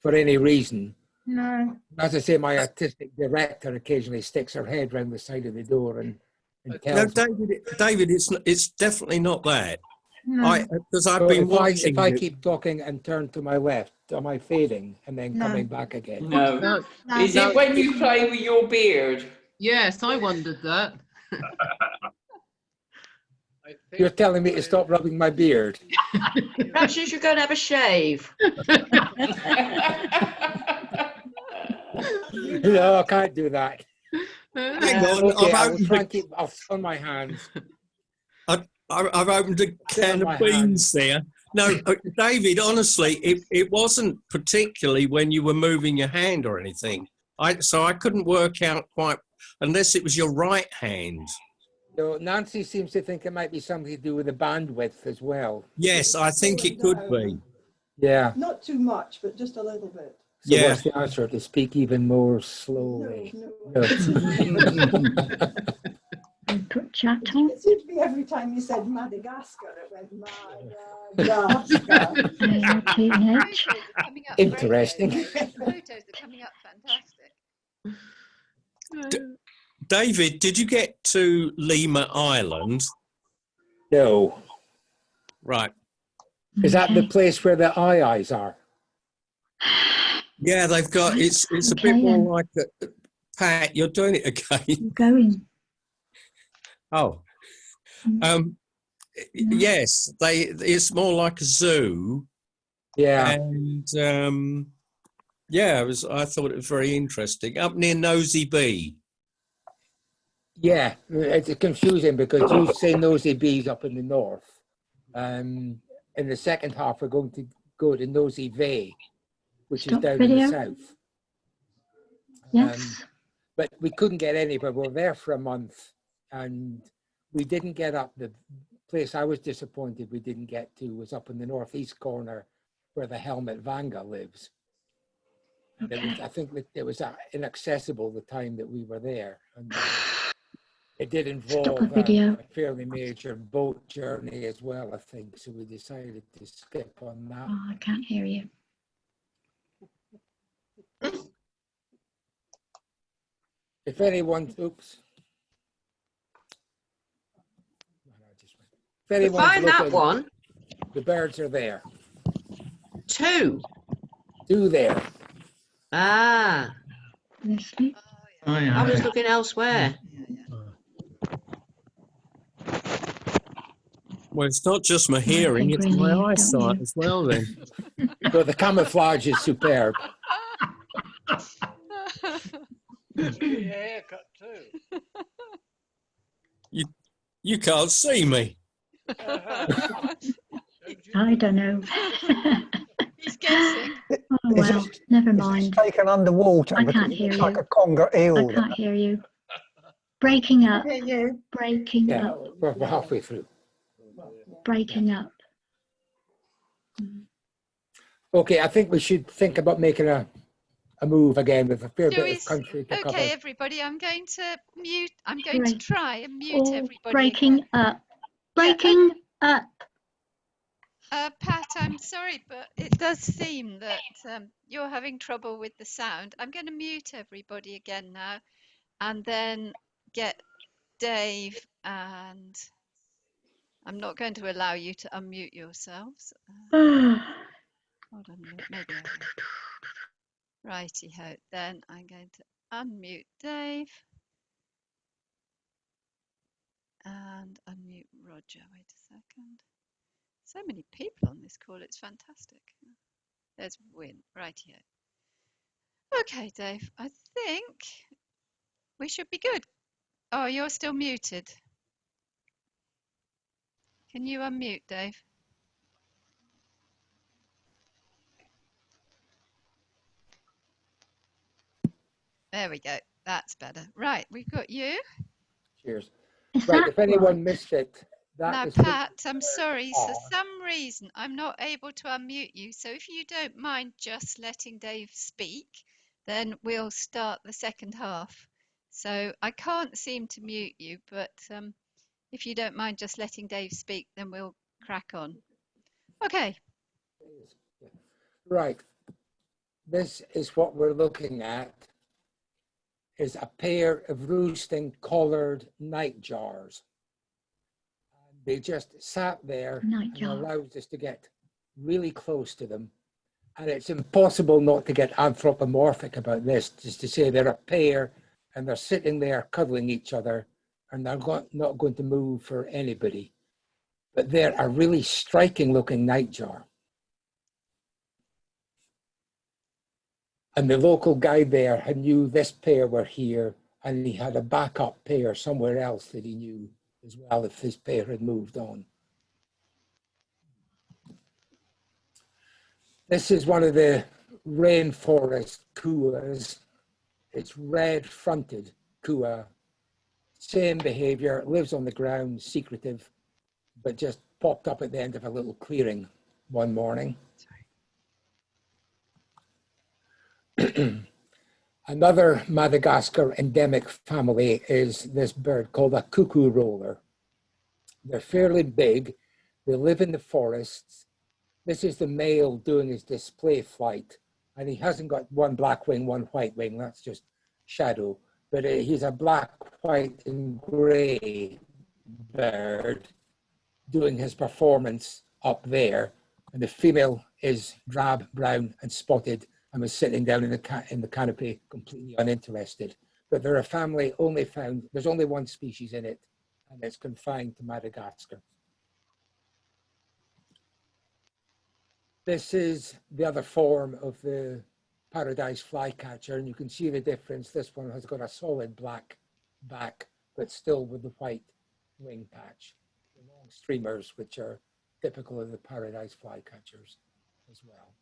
Speaker 1: for any reason,
Speaker 3: No.
Speaker 1: as I say, my artistic director occasionally sticks her head round the side of the door and
Speaker 7: No,
Speaker 1: tells me.
Speaker 7: David, it's definitely not that.
Speaker 3: No.
Speaker 7: Because I've
Speaker 1: So
Speaker 7: been
Speaker 1: if
Speaker 7: watching.
Speaker 1: I keep talking and turn to my left, am I fading and then
Speaker 3: No.
Speaker 1: coming back again?
Speaker 5: No.
Speaker 6: No,
Speaker 5: Is it when you play with your beard?
Speaker 6: yes, I wondered that.
Speaker 1: You're telling me to stop rubbing my beard.
Speaker 3: Perhaps you should go and have a shave.
Speaker 1: No, I can't do that.
Speaker 7: Hang on,
Speaker 1: Okay, I will
Speaker 7: I've
Speaker 1: try
Speaker 7: opened,
Speaker 1: and keep, I'll sun my hands.
Speaker 7: I've opened a can
Speaker 1: my
Speaker 7: of beans there. No, David, honestly, it wasn't particularly when you were moving your hand or anything. So I couldn't work out quite, unless it was your right hand.
Speaker 1: So Nancy seems to think it might be something to do with the bandwidth as well.
Speaker 7: Yes, I think it could be.
Speaker 1: Yeah.
Speaker 8: Not too much, but just a little bit.
Speaker 1: So
Speaker 7: Yeah.
Speaker 1: what's the answer? To speak even more slowly.
Speaker 8: No.
Speaker 2: Put chat on.
Speaker 8: It seemed to be every time you said Madagascar, it went Madagascar.
Speaker 2: ARPH.
Speaker 4: Photos are coming up
Speaker 1: Interesting.
Speaker 4: great, though. Photos are coming up fantastic.
Speaker 7: David, did you get to Lima Island?
Speaker 1: No.
Speaker 7: Right.
Speaker 1: Is that the
Speaker 2: Okay.
Speaker 1: place where the eyes are?
Speaker 7: Yeah, they've got, it's a
Speaker 2: Okay,
Speaker 7: bit more
Speaker 2: then.
Speaker 7: like, Pat, you're doing it again.
Speaker 2: You're going.
Speaker 7: Oh. Yes, it's more like a zoo.
Speaker 1: Yeah.
Speaker 7: And yeah, I thought it was very interesting. Up near Nosy Bee.
Speaker 1: Yeah. It's confusing because you say Nosy Bees up in the north. In the second half, we're going to go to Nosy Bay, which
Speaker 2: Stop
Speaker 1: is down
Speaker 2: video.
Speaker 1: in the south.
Speaker 2: Yes.
Speaker 1: But we couldn't get anywhere. We were there for a month and we didn't get up. The place I was disappointed we didn't get to was up in the northeast corner where the Helmet Vanga lives. And it was, I think that it was inaccessible the time that we were there. And it did
Speaker 2: Stop
Speaker 1: involve
Speaker 2: the video.
Speaker 1: a fairly major boat journey as well, I think. So we decided to skip on that.
Speaker 2: Oh, I can't hear you.
Speaker 1: If anyone, oops. If anyone's
Speaker 9: Find that
Speaker 1: looking,
Speaker 9: one.
Speaker 1: the birds are there.
Speaker 9: 2.
Speaker 1: Two there.
Speaker 9: Ah,
Speaker 2: Leslie.
Speaker 9: I was looking elsewhere.
Speaker 7: Well, it's not just my
Speaker 2: I
Speaker 7: hearing,
Speaker 2: think
Speaker 7: it's
Speaker 2: really,
Speaker 7: my
Speaker 2: don't
Speaker 7: eyesight
Speaker 2: you?
Speaker 7: as well then.
Speaker 1: But the camouflage is superb.
Speaker 7: You can't see me.
Speaker 2: I don't know.
Speaker 4: He's guessing.
Speaker 2: Oh, well, never mind.
Speaker 10: Taken underwater.
Speaker 2: I
Speaker 10: because
Speaker 2: can't
Speaker 10: it
Speaker 2: hear
Speaker 10: looks like
Speaker 2: you.
Speaker 10: a conger eel.
Speaker 2: I can't hear you. Breaking up.
Speaker 3: Hear you.
Speaker 2: Breaking
Speaker 1: Yeah,
Speaker 2: up.
Speaker 1: we're halfway through.
Speaker 2: Breaking up.
Speaker 1: Okay, I think we should think about making a move again with a fair
Speaker 4: Shall
Speaker 1: bit
Speaker 4: we
Speaker 1: of country to cover.
Speaker 4: Okay, everybody, I'm going to mute. I'm going to
Speaker 2: Right.
Speaker 4: try and mute
Speaker 2: Oh,
Speaker 4: everybody.
Speaker 2: breaking
Speaker 4: again.
Speaker 2: up. Breaking up.
Speaker 4: Pat, I'm sorry, but it does seem that you're having trouble with the sound. I'm going to mute everybody again now and then get Dave, and I'm not going to allow you to unmute yourselves. Hold on a minute, maybe I will. Righty-ho, then I'm going to unmute Dave and unmute Roger. Wait a second. So many people on this call, it's fantastic. There's Win, right here. Okay, Dave, I think we should be good. Oh, you're still muted. Can you unmute, Dave? There we go. That's better. Right, we've got you.
Speaker 1: Cheers.
Speaker 2: Is
Speaker 1: Right,
Speaker 2: that
Speaker 1: if anyone
Speaker 2: right?
Speaker 1: missed it, that
Speaker 4: Now,
Speaker 1: is the-
Speaker 4: Pat, I'm sorry. For some reason, I'm not able to unmute you. So if you don't mind just letting Dave speak, then we'll start the second half. So I can't seem to mute you, but if you don't mind just letting Dave speak, then we'll crack on. Okay.
Speaker 1: Right. This is what we're looking at, is a pair of roosting collared nightjars. They just sat there and
Speaker 2: Nightjar.
Speaker 1: allowed us to get really close to them. And it's impossible not to get anthropomorphic about this, just to say they're a pair and they're sitting there cuddling each other and they're not going to move for anybody. But they're a really striking looking nightjar. And the local guide there knew this pair were here, and he had a backup pair somewhere else that he knew as well if this pair had moved on. This is one of the rainforest kuas. It's red-fronted kua. Same behavior, lives on the ground, secretive, but just popped up at the end of a little clearing one morning. Another Madagascar endemic family is this bird called a cuckoo roller. They're fairly big. They live in the forests. This is the male doing his display flight, and he hasn't got one black wing, one white wing. That's just shadow. But he's a black, white, and gray bird doing his performance up there. And the female is drab, brown, and spotted, and was sitting down in the canopy, completely uninterested. But they're a family only found, there's only one species in it, and it's confined to Madagascar. This is the other form of the paradise flycatcher, and you can see the difference. This one has got a solid black back, but still with the white wing patch. The long streamers, which are typical of the paradise flycatchers as well.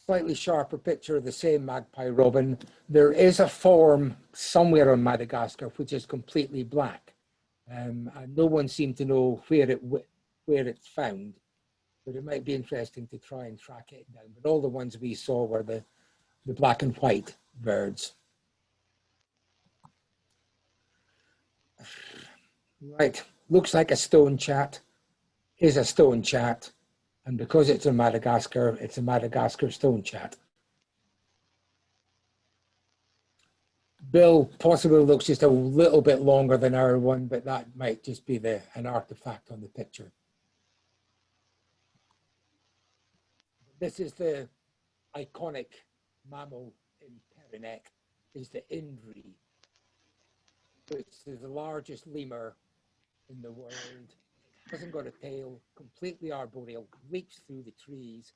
Speaker 1: Slightly sharper picture of the same magpie robin. There is a form somewhere on Madagascar which is completely black. And no one seemed to know where it's found, but it might be interesting to try and track it down. But all the ones we saw were the black and white birds. Right, looks like a stone chat, is a stone chat, and because it's a Madagascar stone chat. Bill possibly looks just a little bit longer than our one, but that might just be an artifact on the picture. This is the iconic mammal in Perineck, is the Indri, which is the largest lemur in the world. It hasn't got a tail, completely arboreal, leaps through the trees.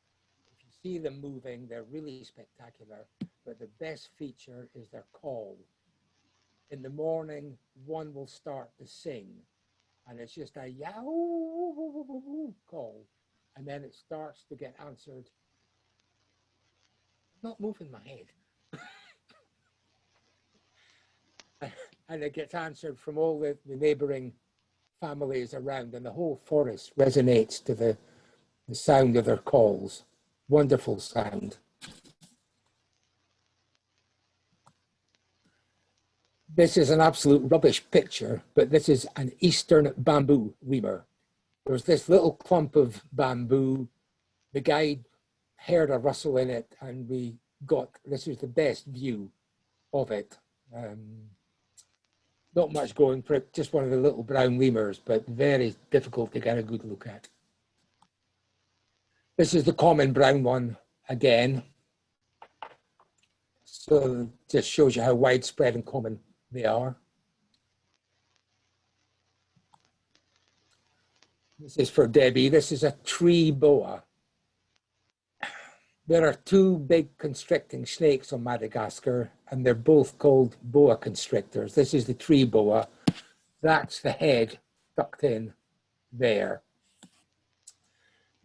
Speaker 1: If you see them moving, they're really spectacular. But the best feature is their call. In the morning, one will start to sing, and it's just a yow call, and then it starts to get answered. I'm not moving my head. And it gets answered from all the neighboring families around, and the whole forest resonates to the sound of their calls. Wonderful sound. This is an absolute rubbish picture, but this is an eastern bamboo lemur. There's this little clump of bamboo. The guide heard a rustle in it, and this was the best view of it. Not much going for it, just one of the little brown lemurs, but very difficult to get a good look at. This is the common brown one again. So it just shows you how widespread and common they are. This is for Debbie. This is a tree boa. There are two big constricting snakes on Madagascar, and they're both called boa constrictors. This is the tree boa. That's the head tucked in there.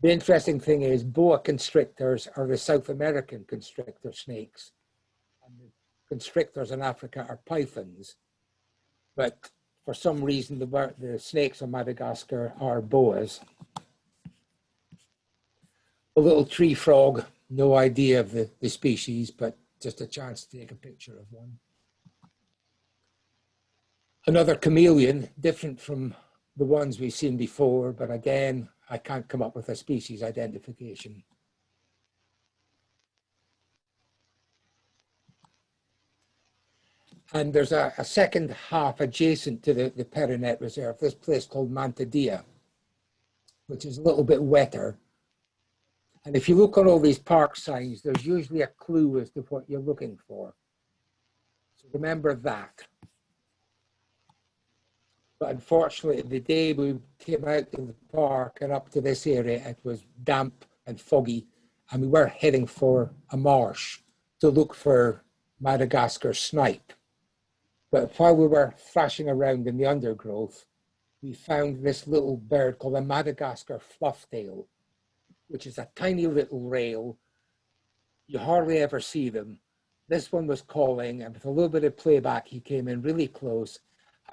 Speaker 1: The interesting thing is boa constrictors are the South American constrictor snakes. And the constrictors in Africa are pythons. But for some reason, the snakes on Madagascar are boas. A little tree frog, no idea of the species, but just a chance to take a picture of one. Another chameleon, different from the ones we've seen before, but again, I can't come up with a species identification. And there's a second half adjacent to the Perinet Reserve, this place called Mantadea, which is a little bit wetter. And if you look on all these park signs, there's usually a clue as to what you're looking for. So remember that. But unfortunately, the day we came out to the park and up to this area, it was damp and foggy, and we were heading for a marsh to look for Madagascar snipe. But while we were thrashing around in the undergrowth, we found this little bird called a Madagascar flufftail, which is a tiny little rail. You hardly ever see them. This one was calling, and with a little bit of playback, he came in really close,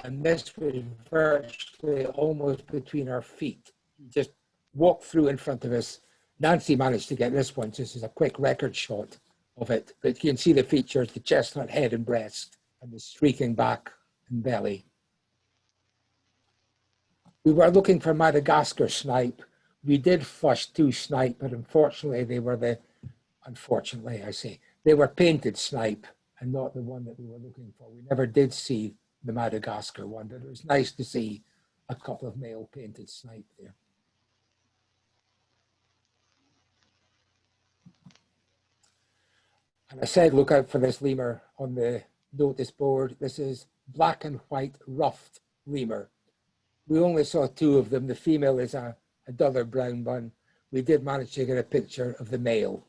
Speaker 1: and this was virtually almost between our feet. He just walked through in front of us. Nancy managed to get this one. This is a quick record shot of it, but you can see the features, the chestnut head and breast, and the streaking back and belly. We were looking for Madagascar snipe. We did flush 2 snipe, but unfortunately they were they were painted snipe and not the one that we were looking for. We never did see the Madagascar one, but it was nice to see a couple of male painted snipe there. And I said, look out for this lemur on the notice board. This is black and white ruffed lemur. We only saw 2 of them. The female is a duller brown one. We did manage to get a picture of the male.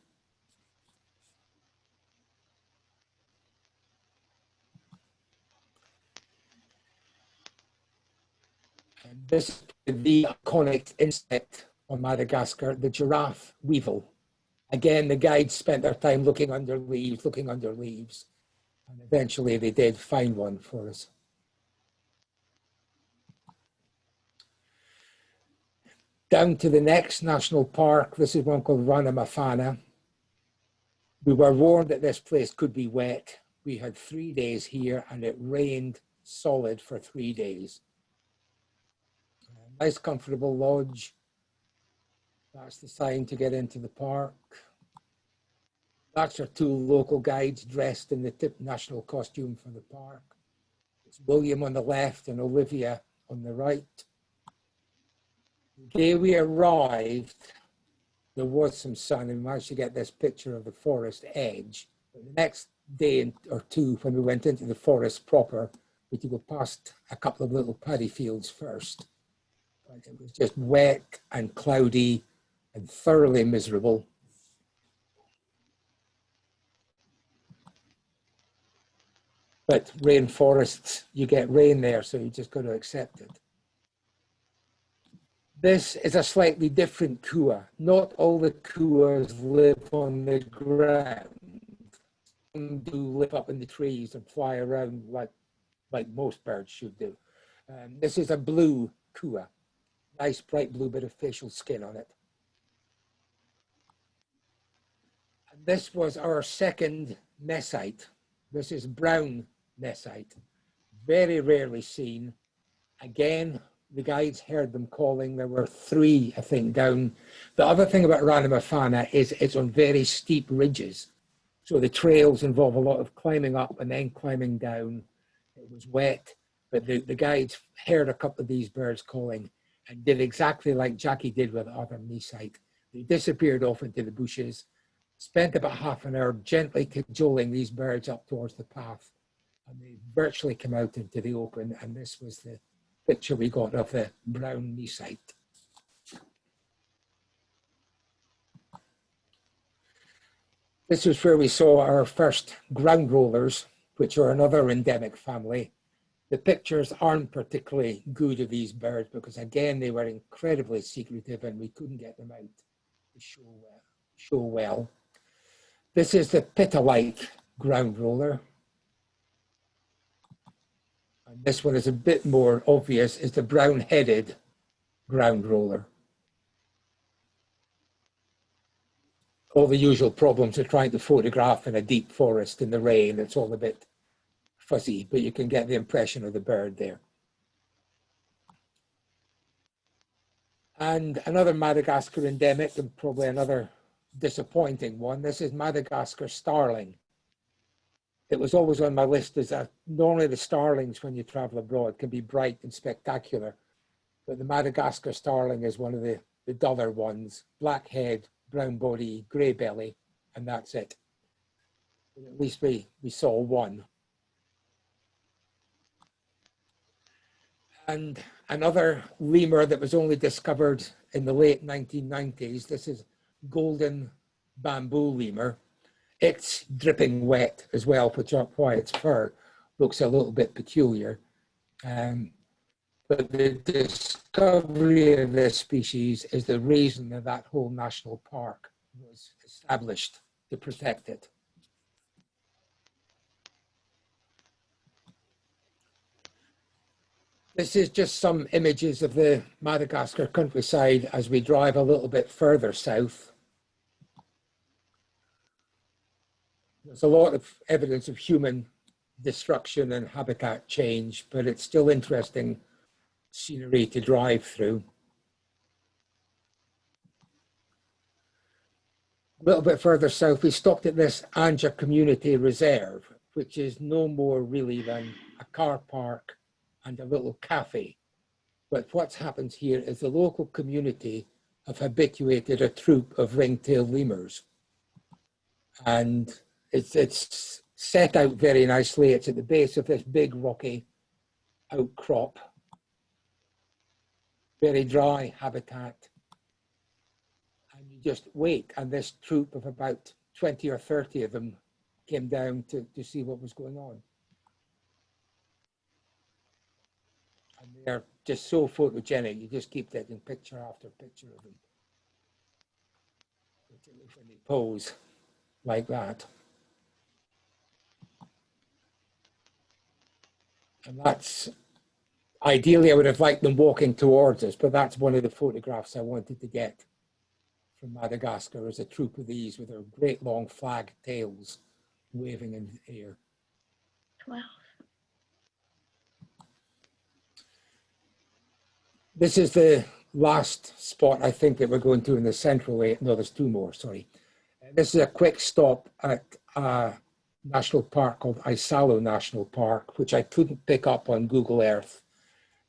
Speaker 1: And this is the iconic insect on Madagascar, the giraffe weevil. Again, the guides spent their time looking under leaves, and eventually they did find one for us. Down to the next national park, this is one called Ranamafana. We were warned that this place could be wet. We had 3 days here and it rained solid for 3 days. Nice comfortable lodge. That's the sign to get into the park. That's our 2 local guides dressed in the national costume for the park. It's William on the left and Olivia on the right. The day we arrived, there was some sun and we managed to get this picture of the forest edge. But the next day or 2, when we went into the forest proper, we had to go past a couple of little paddy fields first. But it was just wet and cloudy and thoroughly miserable. But rainforests, you get rain there, so you just got to accept it. This is a slightly different kua. Not all the kuas live on the ground. Some do live up in the trees and fly around like most birds should do. This is a blue kua. Nice bright blue bit of facial skin on it. And this was our second messite. This is brown messite. Very rarely seen. Again, the guides heard them calling. There were 3, I think, down. The other thing about Ranamafana is it's on very steep ridges. So the trails involve a lot of climbing up and then climbing down. It was wet, but the guides heard a couple of these birds calling and did exactly like Jackie did with other mesite. They disappeared off into the bushes, spent about half an hour gently cajoling these birds up towards the path, and they virtually came out into the open, and this was the picture we got of the brown mesite. This is where we saw our first ground rollers, which are another endemic family. The pictures aren't particularly good of these birds because, again, they were incredibly secretive and we couldn't get them out to show well. This is the pitta-like ground roller. And this one is a bit more obvious, is the brown-headed ground roller. All the usual problems of trying to photograph in a deep forest in the rain. It's all a bit fuzzy, but you can get the impression of the bird there. And another Madagascar endemic, and probably another disappointing one. This is Madagascar starling. It was always on my list as normally the starlings when you travel abroad can be bright and spectacular, but the Madagascar starling is one of the duller ones. Black head, brown body, grey belly, and that's it. But at least we saw one. And another lemur that was only discovered in the late 1990s. This is golden bamboo lemur. It's dripping wet as well, which is why its fur looks a little bit peculiar. But the discovery of this species is the reason that that whole national park was established to protect it. This is just some images of the Madagascar countryside as we drive a little bit further south. There's a lot of evidence of human destruction and habitat change, but it's still interesting scenery to drive through. A little bit further south, we stopped at this Anja Community Reserve, which is no more really than a car park and a little cafe. But what's happened here is the local community have habituated a troop of ring-tailed lemurs. And it's set out very nicely. It's at the base of this big rocky outcrop. Very dry habitat. And you just wait, and this troop of about 20 or 30 of them came down to see what was going on. And they're just so photogenic, you just keep taking picture after picture of them. Particularly when they pose like that. And that's, ideally I would have liked them walking towards us, but that's one of the photographs I wanted to get from Madagascar, as a troop of these with their great long flag tails waving in the air.
Speaker 2: 12.
Speaker 1: This is the last spot I think that we're going to in the central area. No, there's two more, sorry. This is a quick stop at a national park called Isalo National Park, which I couldn't pick up on Google Earth,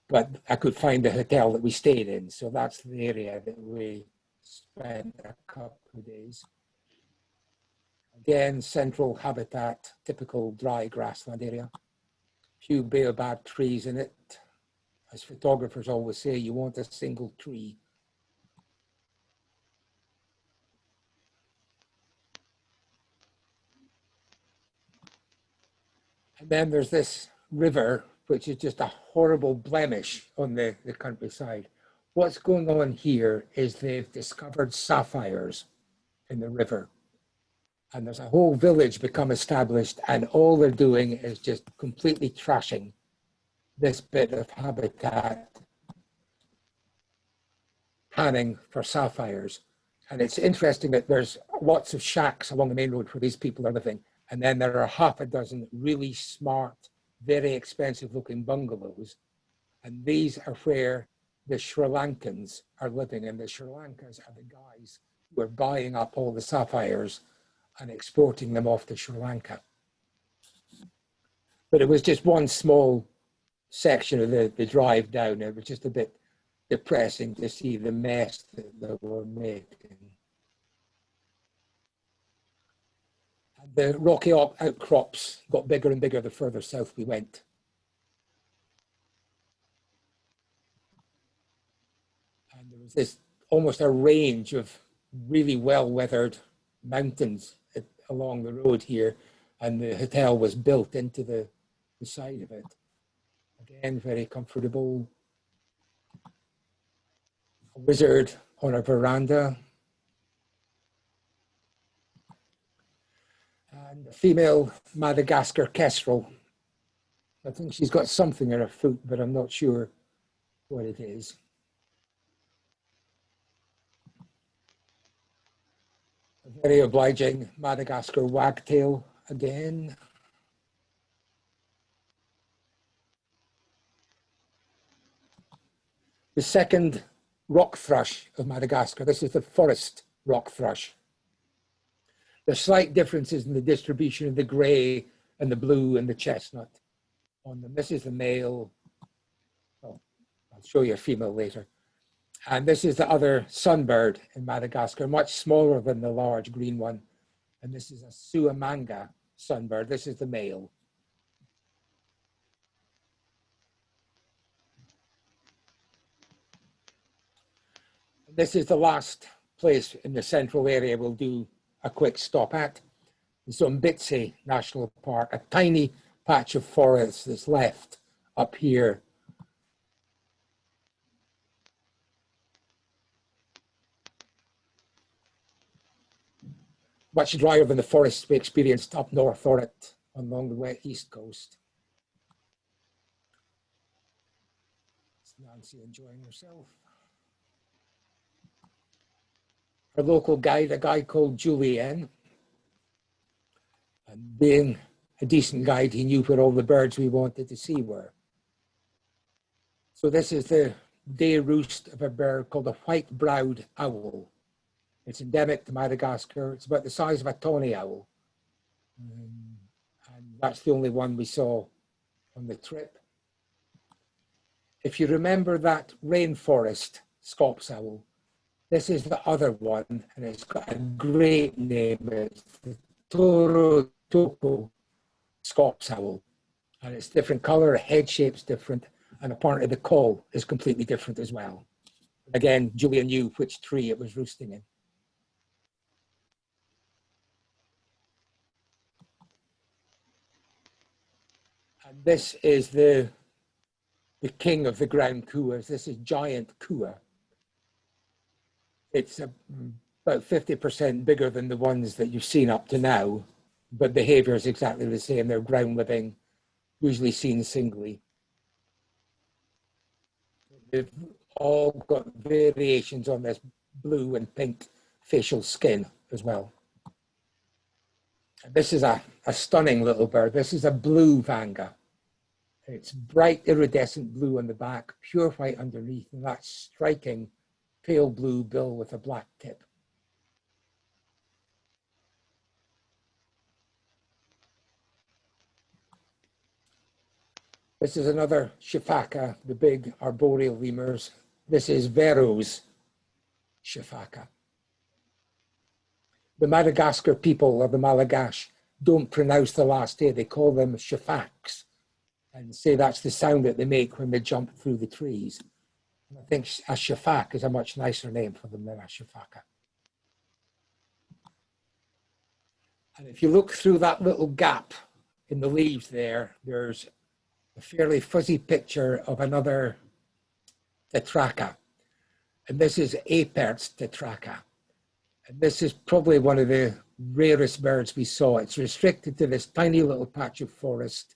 Speaker 1: but I could find the hotel that we stayed in. So that's the area that we spent a couple of days. Again, central habitat, typical dry grassland area. Few baobab trees in it. As photographers always say, you want a single tree. And then there's this river, which is just a horrible blemish on the countryside. What's going on here is they've discovered sapphires in the river. And there's a whole village become established, and all they're doing is just completely trashing this bit of habitat, panning for sapphires. And it's interesting that there's lots of shacks along the main road where these people are living. And then there are half a dozen really smart, very expensive looking bungalows. And these are where the Sri Lankans are living. And the Sri Lankans are the guys who are buying up all the sapphires and exporting them off to Sri Lanka. But it was just one small section of the drive down. It was just a bit depressing to see the mess that they were making. And the rocky outcrops got bigger and bigger the further south we went. And there was this almost a range of really well-weathered mountains along the road here, and the hotel was built into the side of it. Again, very comfortable. A wizard on a veranda. And a female Madagascar kestrel. I think she's got something in her foot, but I'm not sure what it is. A very obliging Madagascar wagtail again. The second rock thrush of Madagascar. This is the forest rock thrush. There's slight differences in the distribution of the gray and the blue and the chestnut on them. This is the male. Oh, I'll show you a female later. And this is the other sunbird in Madagascar, much smaller than the large green one. And this is a Suamanga sunbird. This is the male. This is the last place in the central area we'll do a quick stop at. The Zombitse National Park, a tiny patch of forest that's left up here much drier than the forests we experienced up north or along the west east coast. It's Nancy enjoying herself. Our local guide, a guy called Julian, and being a decent guide, he knew where all the birds we wanted to see were. So this is the day roost of a bird called a white-browed owl. It's endemic to Madagascar. It's about the size of a tawny owl. And that's the only one we saw on the trip. If you remember that rainforest Scops owl, this is the other one, and it's got a great name. It's the Toro Toko Scops owl. And it's different color, head shape's different, and apparently the call is completely different as well. Again, Julia knew which tree it was roosting in. And this is the king of the ground kuas. This is giant kua. It's about 50% bigger than the ones that you've seen up to now, but behavior is exactly the same. They're ground living, usually seen singly. They've all got variations on this blue and pink facial skin as well. This is a stunning little bird. This is a blue vanga. It's bright iridescent blue on the back, pure white underneath, and that striking pale blue bill with a black tip. This is another shifaka, the big arboreal lemurs. This is Vero's shifaka. The Madagascar people, or the Malagash, don't pronounce the last A. They call them shifaks and say that's the sound that they make when they jump through the trees. And I think a shifak is a much nicer name for them than a shifaka. And if you look through that little gap in the leaves there, there's a fairly fuzzy picture of another tetraka. And this is Apert's tetraka. And this is probably one of the rarest birds we saw. It's restricted to this tiny little patch of forest.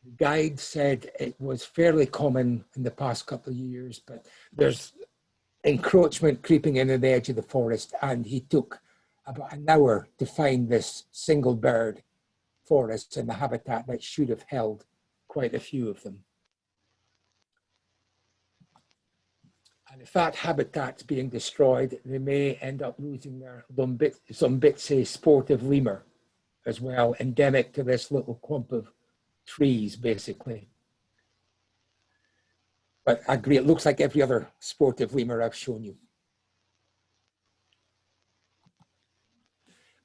Speaker 1: The guide said it was fairly common in the past couple of years, but there's encroachment creeping in at the edge of the forest, and he took about an hour to find this single bird forest in the habitat that should have held quite a few of them. And if that habitat's being destroyed, they may end up losing their Zumbitse sportive lemur as well, endemic to this little clump of trees, basically. But I agree, it looks like every other sportive lemur I've shown you.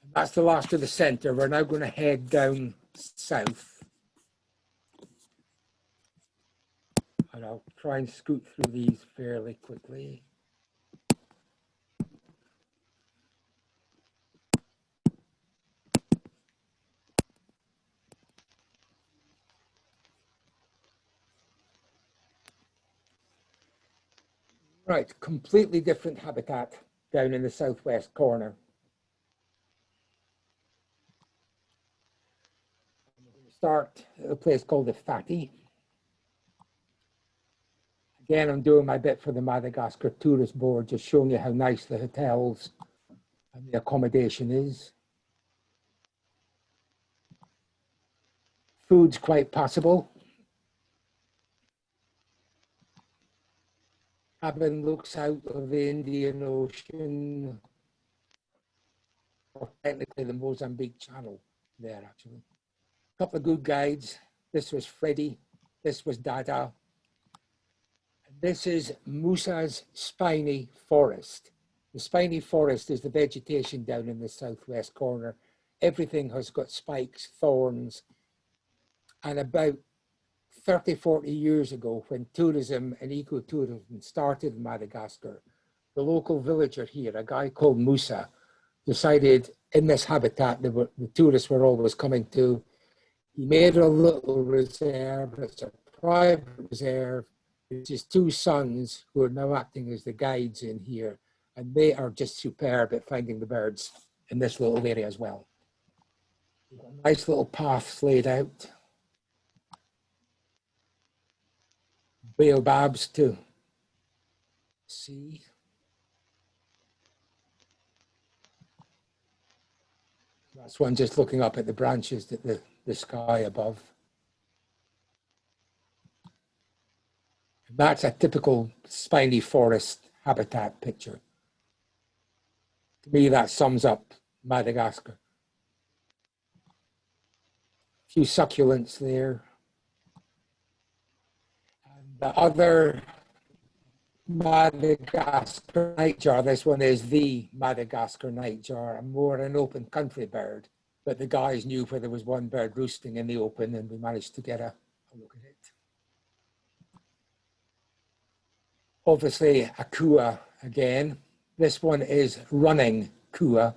Speaker 1: And that's the last of the center. We're now going to head down south. And I'll try and scoot through these fairly quickly. Right, completely different habitat down in the southwest corner. I'm going to start at a place called the Fatty. Again, I'm doing my bit for the Madagascar Tourist Board, just showing you how nice the hotels and the accommodation is. Food's quite passable. Cabin looks out of the Indian Ocean, or technically the Mozambique Channel there, actually. A couple of good guides. This was Freddie, this was Dada. This is Musa's spiny forest. The spiny forest is the vegetation down in the southwest corner. Everything has got spikes, thorns, and about 30, 40 years ago, when tourism and ecotourism started in Madagascar, the local villager here, a guy called Musa, decided in this habitat that the tourists were always coming to, he made a little reserve. It's a private reserve. It's his two sons who are now acting as the guides in here, and they are just superb at finding the birds in this little area as well. We've got nice little paths laid out. Baobabs to see. That's one just looking up at the branches at the sky above. That's a typical spiny forest habitat picture. To me, that sums up Madagascar. A few succulents there. And the other Madagascar nightjar, this one is the Madagascar nightjar, more an open country bird, but the guys knew where there was one bird roosting in the open, and we managed to get a look at it. Obviously a kua again. This one is running kua.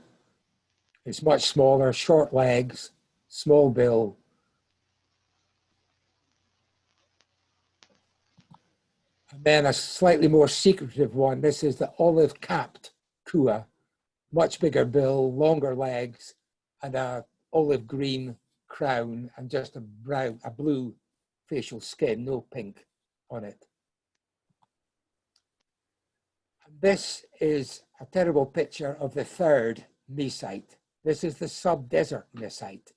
Speaker 1: It's much smaller, short legs, small bill. And then a slightly more secretive one. This is the olive-capped kua. Much bigger bill, longer legs, and a olive green crown, and just a blue facial skin, no pink on it. And this is a terrible picture of the third mesite. This is the sub-desert mesite.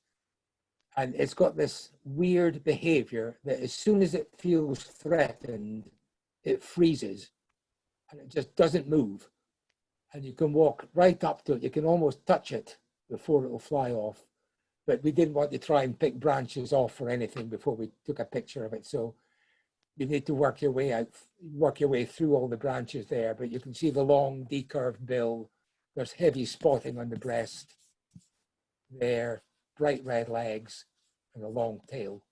Speaker 1: And it's got this weird behavior that as soon as it feels threatened, it freezes and it just doesn't move. And you can walk right up to it. You can almost touch it before it will fly off. But we didn't want to try and pick branches off or anything before we took a picture of it. So you need to work your way out, work your way through all the branches there. But you can see the long decurved bill. There's heavy spotting on the breast there, bright red legs, and a long tail.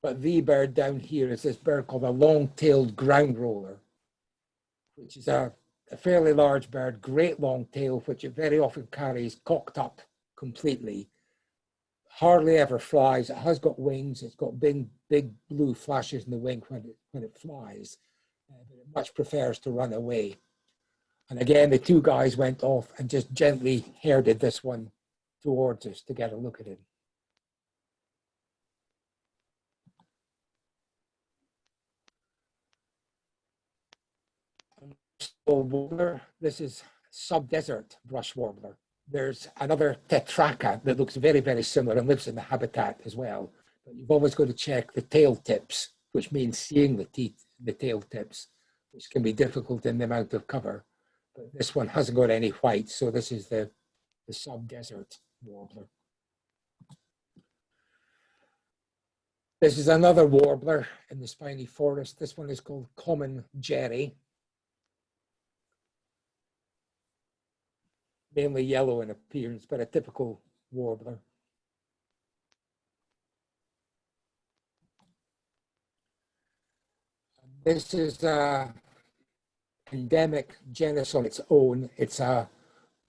Speaker 1: But the bird down here is this bird called a long-tailed ground roller, which is a fairly large bird, great long tail, which it very often carries cocked up completely. Hardly ever flies. It has got wings. It's got big blue flashes in the wing when it flies, but it much prefers to run away. And again, the two guys went off and just gently herded this one towards us to get a look at it. Warbler. This is sub-desert brush warbler. There's another tetraca that looks very, very similar and lives in the habitat as well. But you've always got to check the tail tips, which means seeing the tail tips, which can be difficult in the amount of cover. But this one hasn't got any white, so this is the sub-desert warbler. This is another warbler in the spiny forest. This one is called common jerry. Mainly yellow in appearance, but a typical warbler. This is an endemic genus on its own. It's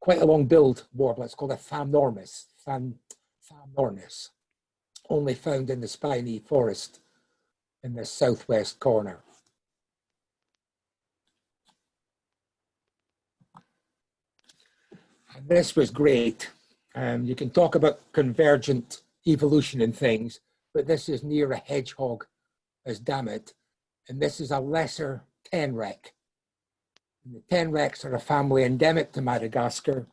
Speaker 1: quite a long-billed warbler. It's called a phamnornis, only found in the spiny forest in the southwest corner. And this was great. You can talk about convergent evolution in things, but this is near a hedgehog, as damn it. And this is a lesser tenrec. And the tenrecs are a family endemic to Madagascar.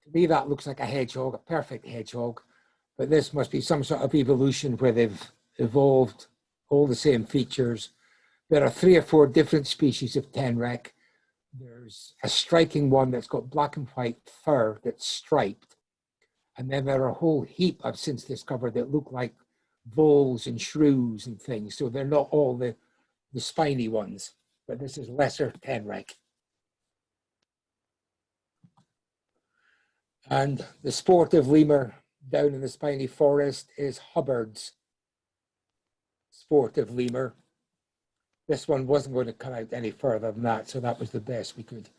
Speaker 1: To me, that looks like a hedgehog, a perfect hedgehog, but this must be some sort of evolution where they've evolved all the same features. There are 3 or 4 different species of tenrec. There's a striking one that's got black and white fur that's striped. And then there are a whole heap I've since discovered that look like voles and shrews and things. So they're not all the spiny ones, but this is lesser tenrec. And the sportive lemur down in the spiny forest is Hubbard's sportive lemur. This one wasn't going to come out any further than that, so that was the best we could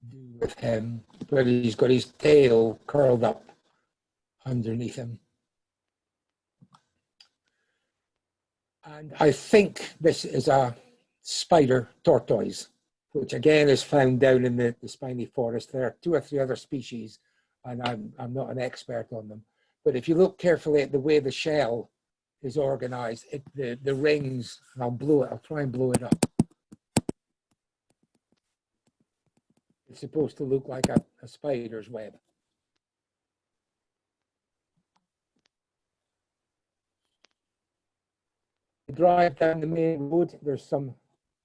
Speaker 1: do with him. But he's got his tail curled up underneath him. And I think this is a spider tortoise, which again is found down in the spiny forest. There are 2 or 3 other species, and I'm not an expert on them. But if you look carefully at the way the shell is organized, the rings, and I'll try and blow it up. It's supposed to look like a spider's web. You drive down the main road, there's some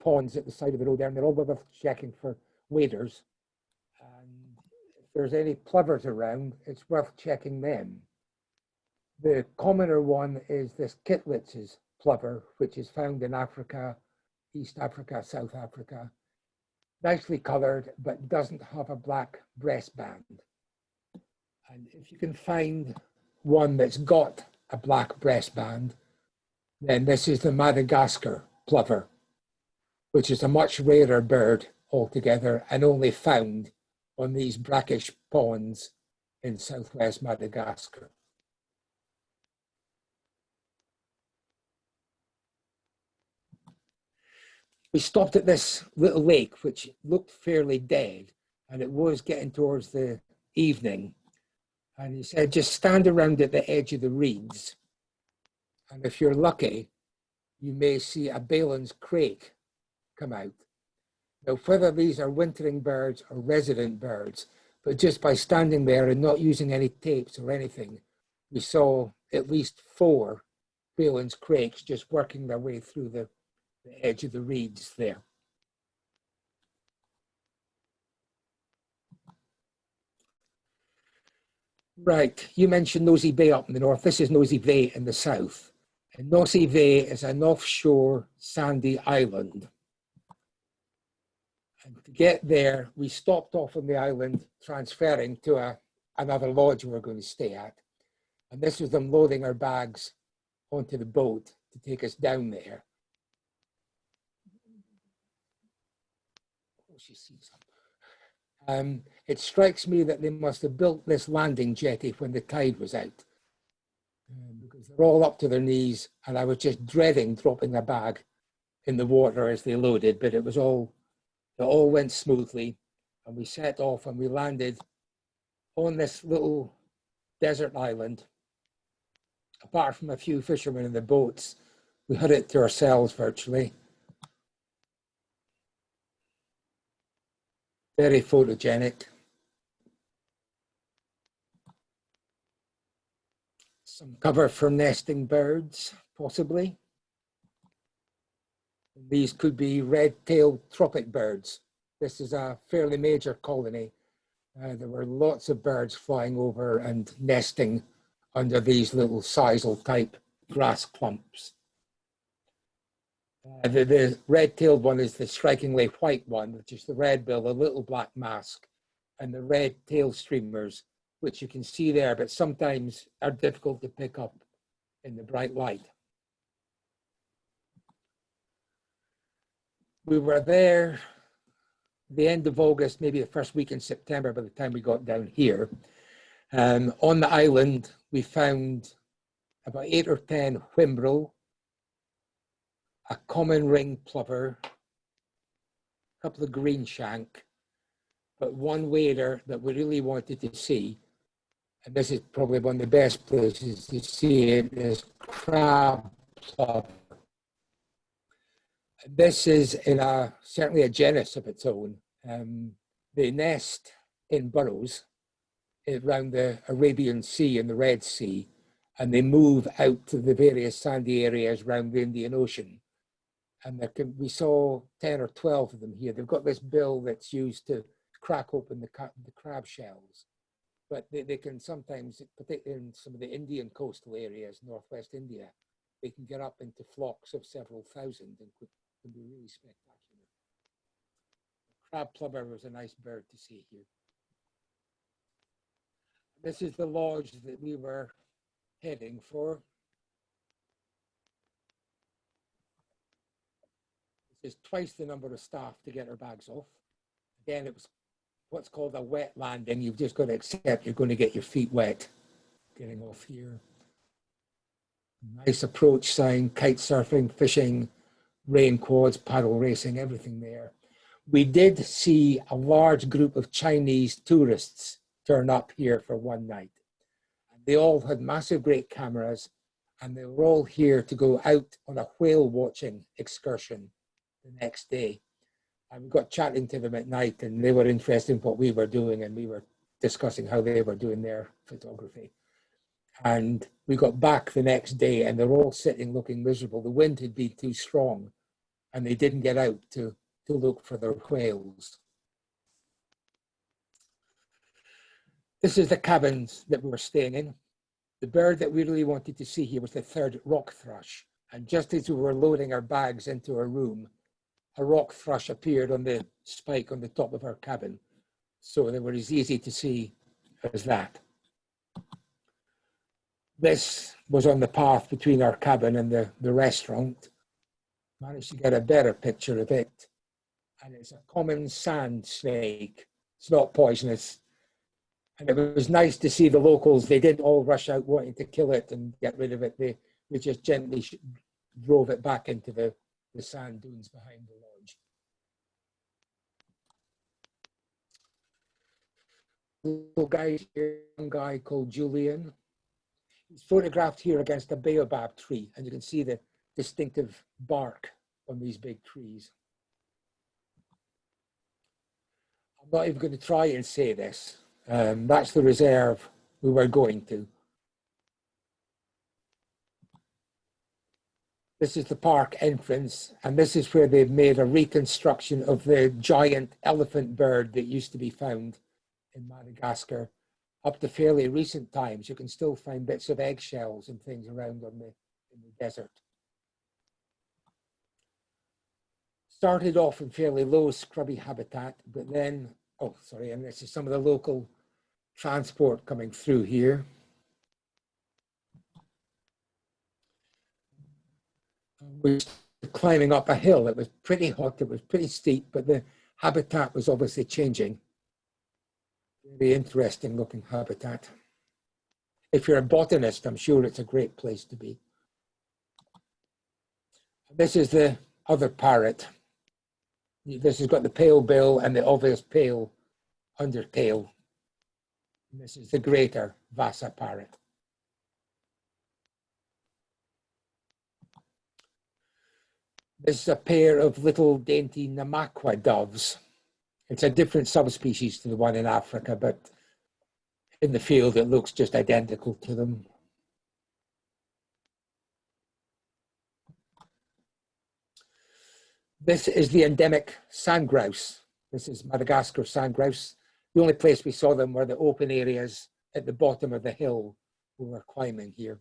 Speaker 1: ponds at the side of the road there, and they're all worth checking for waders. And if there's any plovers around, it's worth checking them. The commoner one is this Kitlitz's plover, which is found in Africa, East Africa, South Africa. Nicely colored, but doesn't have a black breastband. And if you can find one that's got a black breastband, then this is the Madagascar plover, which is a much rarer bird altogether and only found on these brackish ponds in southwest Madagascar. We stopped at this little lake, which looked fairly dead, and it was getting towards the evening. And he said, just stand around at the edge of the reeds. And if you're lucky, you may see a Balin's crake come out. Now, whether these are wintering birds or resident birds, but just by standing there and not using any tapes or anything, we saw at least 4 Balin's crakes just working their way through the edge of the reeds there. Right, you mentioned Nosy Bay up in the north. This is Nosy Bay in the south. And Nosy Bay is an offshore sandy island. And to get there, we stopped off on the island, transferring to another lodge we were going to stay at. And this was them loading our bags onto the boat to take us down there. Oh, she sees them. It strikes me that they must have built this landing jetty when the tide was out. Because they're all up to their knees, and I was just dreading dropping a bag in the water as they loaded, but it all went smoothly, and we set off and we landed on this little desert island. Apart from a few fishermen in the boats, we had it to ourselves virtually. Very photogenic. Some cover for nesting birds, possibly. These could be red-tailed tropic birds. This is a fairly major colony. There were lots of birds flying over and nesting under these little sisal-type grass clumps. The red-tailed one is the strikingly white one, which is the red bill, a little black mask, and the red tail streamers, which you can see there, but sometimes are difficult to pick up in the bright light. We were there the end of August, maybe the first week in September by the time we got down here. On the island, we found about 8 or 10 whimbrel, a common ring plover, a couple of green shank, but one wader that we really wanted to see, and this is probably one of the best places to see it, is crab plover. This is in certainly a genus of its own. They nest in burrows around the Arabian Sea and the Red Sea, and they move out to the various sandy areas around the Indian Ocean. And we saw 10 or 12 of them here. They've got this bill that's used to crack open the crab shells. But they can sometimes, particularly in some of the Indian coastal areas, northwest India, they can get up into flocks of several thousand and can be really spectacular. Crab plover was a nice bird to see here. This is the lodge that we were heading for. This is twice the number of staff to get our bags off. Again, it was what's called a wet landing. You've just got to accept you're going to get your feet wet getting off here. Nice approach sign, kite surfing, fishing, rain quads, paddle racing, everything there. We did see a large group of Chinese tourists turn up here for one night. They all had massive great cameras, and they were all here to go out on a whale watching excursion the next day. And we got chatting to them at night, and they were interested in what we were doing, and we were discussing how they were doing their photography. And we got back the next day, and they're all sitting looking miserable. The wind had been too strong, and they didn't get out to look for their whales. This is the cabins that we were staying in. The bird that we really wanted to see here was the third rock thrush. And just as we were loading our bags into our room, a rock thrush appeared on the spike on the top of our cabin. So they were as easy to see as that. This was on the path between our cabin and the restaurant. Managed to get a better picture of it. And it's a common sand snake. It's not poisonous. And it was nice to see the locals. They didn't all rush out wanting to kill it and get rid of it. They just gently drove it back into the sand dunes behind the lodge. Little guy here, young guy called Julian. He's photographed here against a baobab tree, and you can see the distinctive bark on these big trees. I'm not even going to try and say this. That's the reserve we were going to. This is the park entrance, and this is where they've made a reconstruction of the giant elephant bird that used to be found in Madagascar. Up to fairly recent times, you can still find bits of eggshells and things around in the desert. Started off in fairly low scrubby habitat, but then, oh, sorry, and this is some of the local transport coming through here. We were climbing up a hill. It was pretty hot, it was pretty steep, but the habitat was obviously changing. Very interesting looking habitat. If you're a botanist, I'm sure it's a great place to be. This is the other parrot. This has got the pale bill and the obvious pale undertail. And this is the greater Vasa parrot. This is a pair of little dainty Namakwa doves. It's a different subspecies to the one in Africa, but in the field it looks just identical to them. This is the endemic sand grouse. This is Madagascar sand grouse. The only place we saw them were the open areas at the bottom of the hill we were climbing here.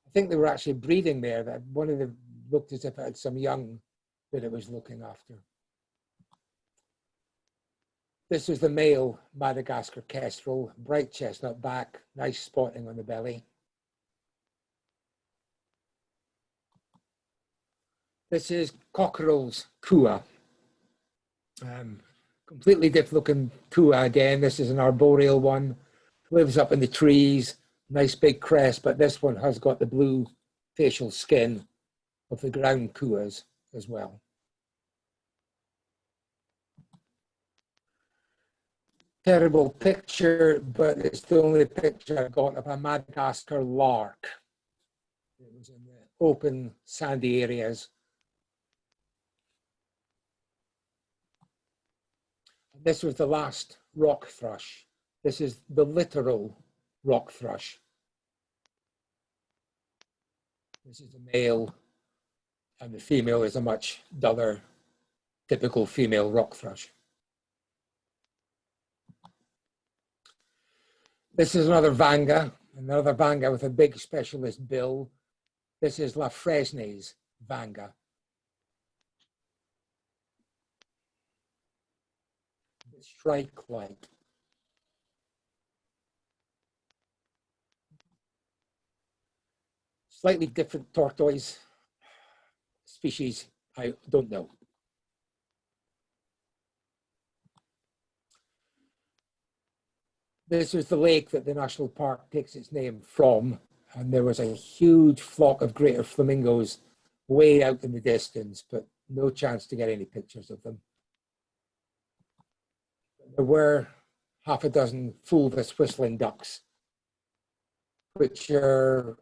Speaker 1: I think they were actually breeding there. That one of them looked as if it had some young that it was looking after. This was the male Madagascar kestrel, bright chestnut back, nice spotting on the belly. This is cockerel's kua. Completely different looking kua again. This is an arboreal one, lives up in the trees, nice big crest, but this one has got the blue facial skin of the ground kuas as well. Terrible picture, but it's the only picture I got of a Madagascar lark. It was in the open sandy areas. This was the last rock thrush. This is the literal rock thrush. This is the male, and the female is a much duller, typical female rock thrush. This is another vanga with a big specialist bill. This is La Fresnay's vanga. Shrike-like. Slightly different tortoise species, I don't know. This is the lake that the national park takes its name from, and there was a huge flock of greater flamingos way out in the distance, but no chance to get any pictures of them. There were half a dozen fulvous whistling ducks, which are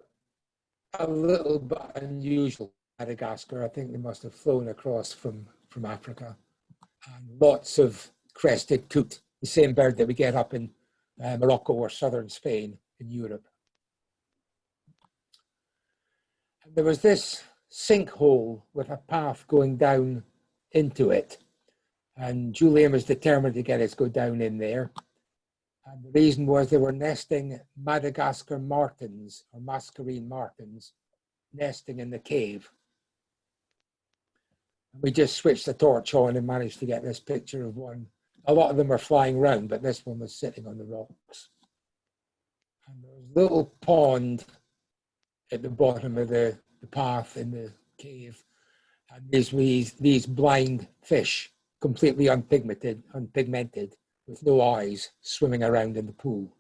Speaker 1: a little bit unusual in Madagascar. I think they must have flown across from Africa. And lots of crested coot, the same bird that we get up in Morocco or southern Spain in Europe. And there was this sinkhole with a path going down into it. And Julian was determined to get us to go down in there. And the reason was they were nesting Madagascar martins, or mascarene martins, nesting in the cave. And we just switched the torch on and managed to get this picture of one. A lot of them were flying around, but this one was sitting on the rocks. And there was a little pond at the bottom of the path in the cave. And these blind fish, completely unpigmented, with no eyes, swimming around in the pool.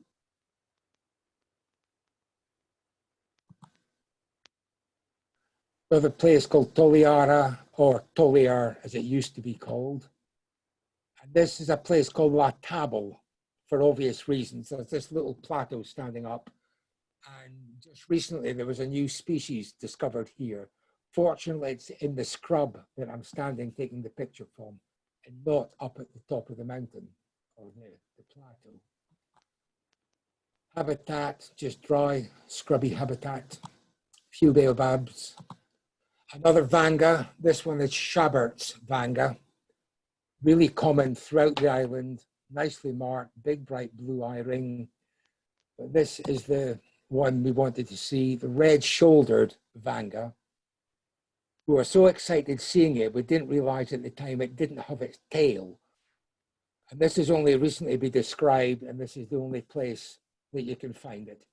Speaker 1: Another place called Toliara, or Toliar as it used to be called. And this is a place called La Table, for obvious reasons. There's this little plateau standing up. And just recently there was a new species discovered here. Fortunately, it's in the scrub that I'm standing taking the picture from, and not up at the top of the mountain or the plateau. Habitat, just dry, scrubby habitat. Few baobabs. Another vanga, this one is Schabert's vanga. Really common throughout the island, nicely marked, big bright blue eye ring. But this is the one we wanted to see, the red-shouldered vanga. We were so excited seeing it, we didn't realize at the time it didn't have its tail. And this has only recently been described, and this is the only place that you can find it.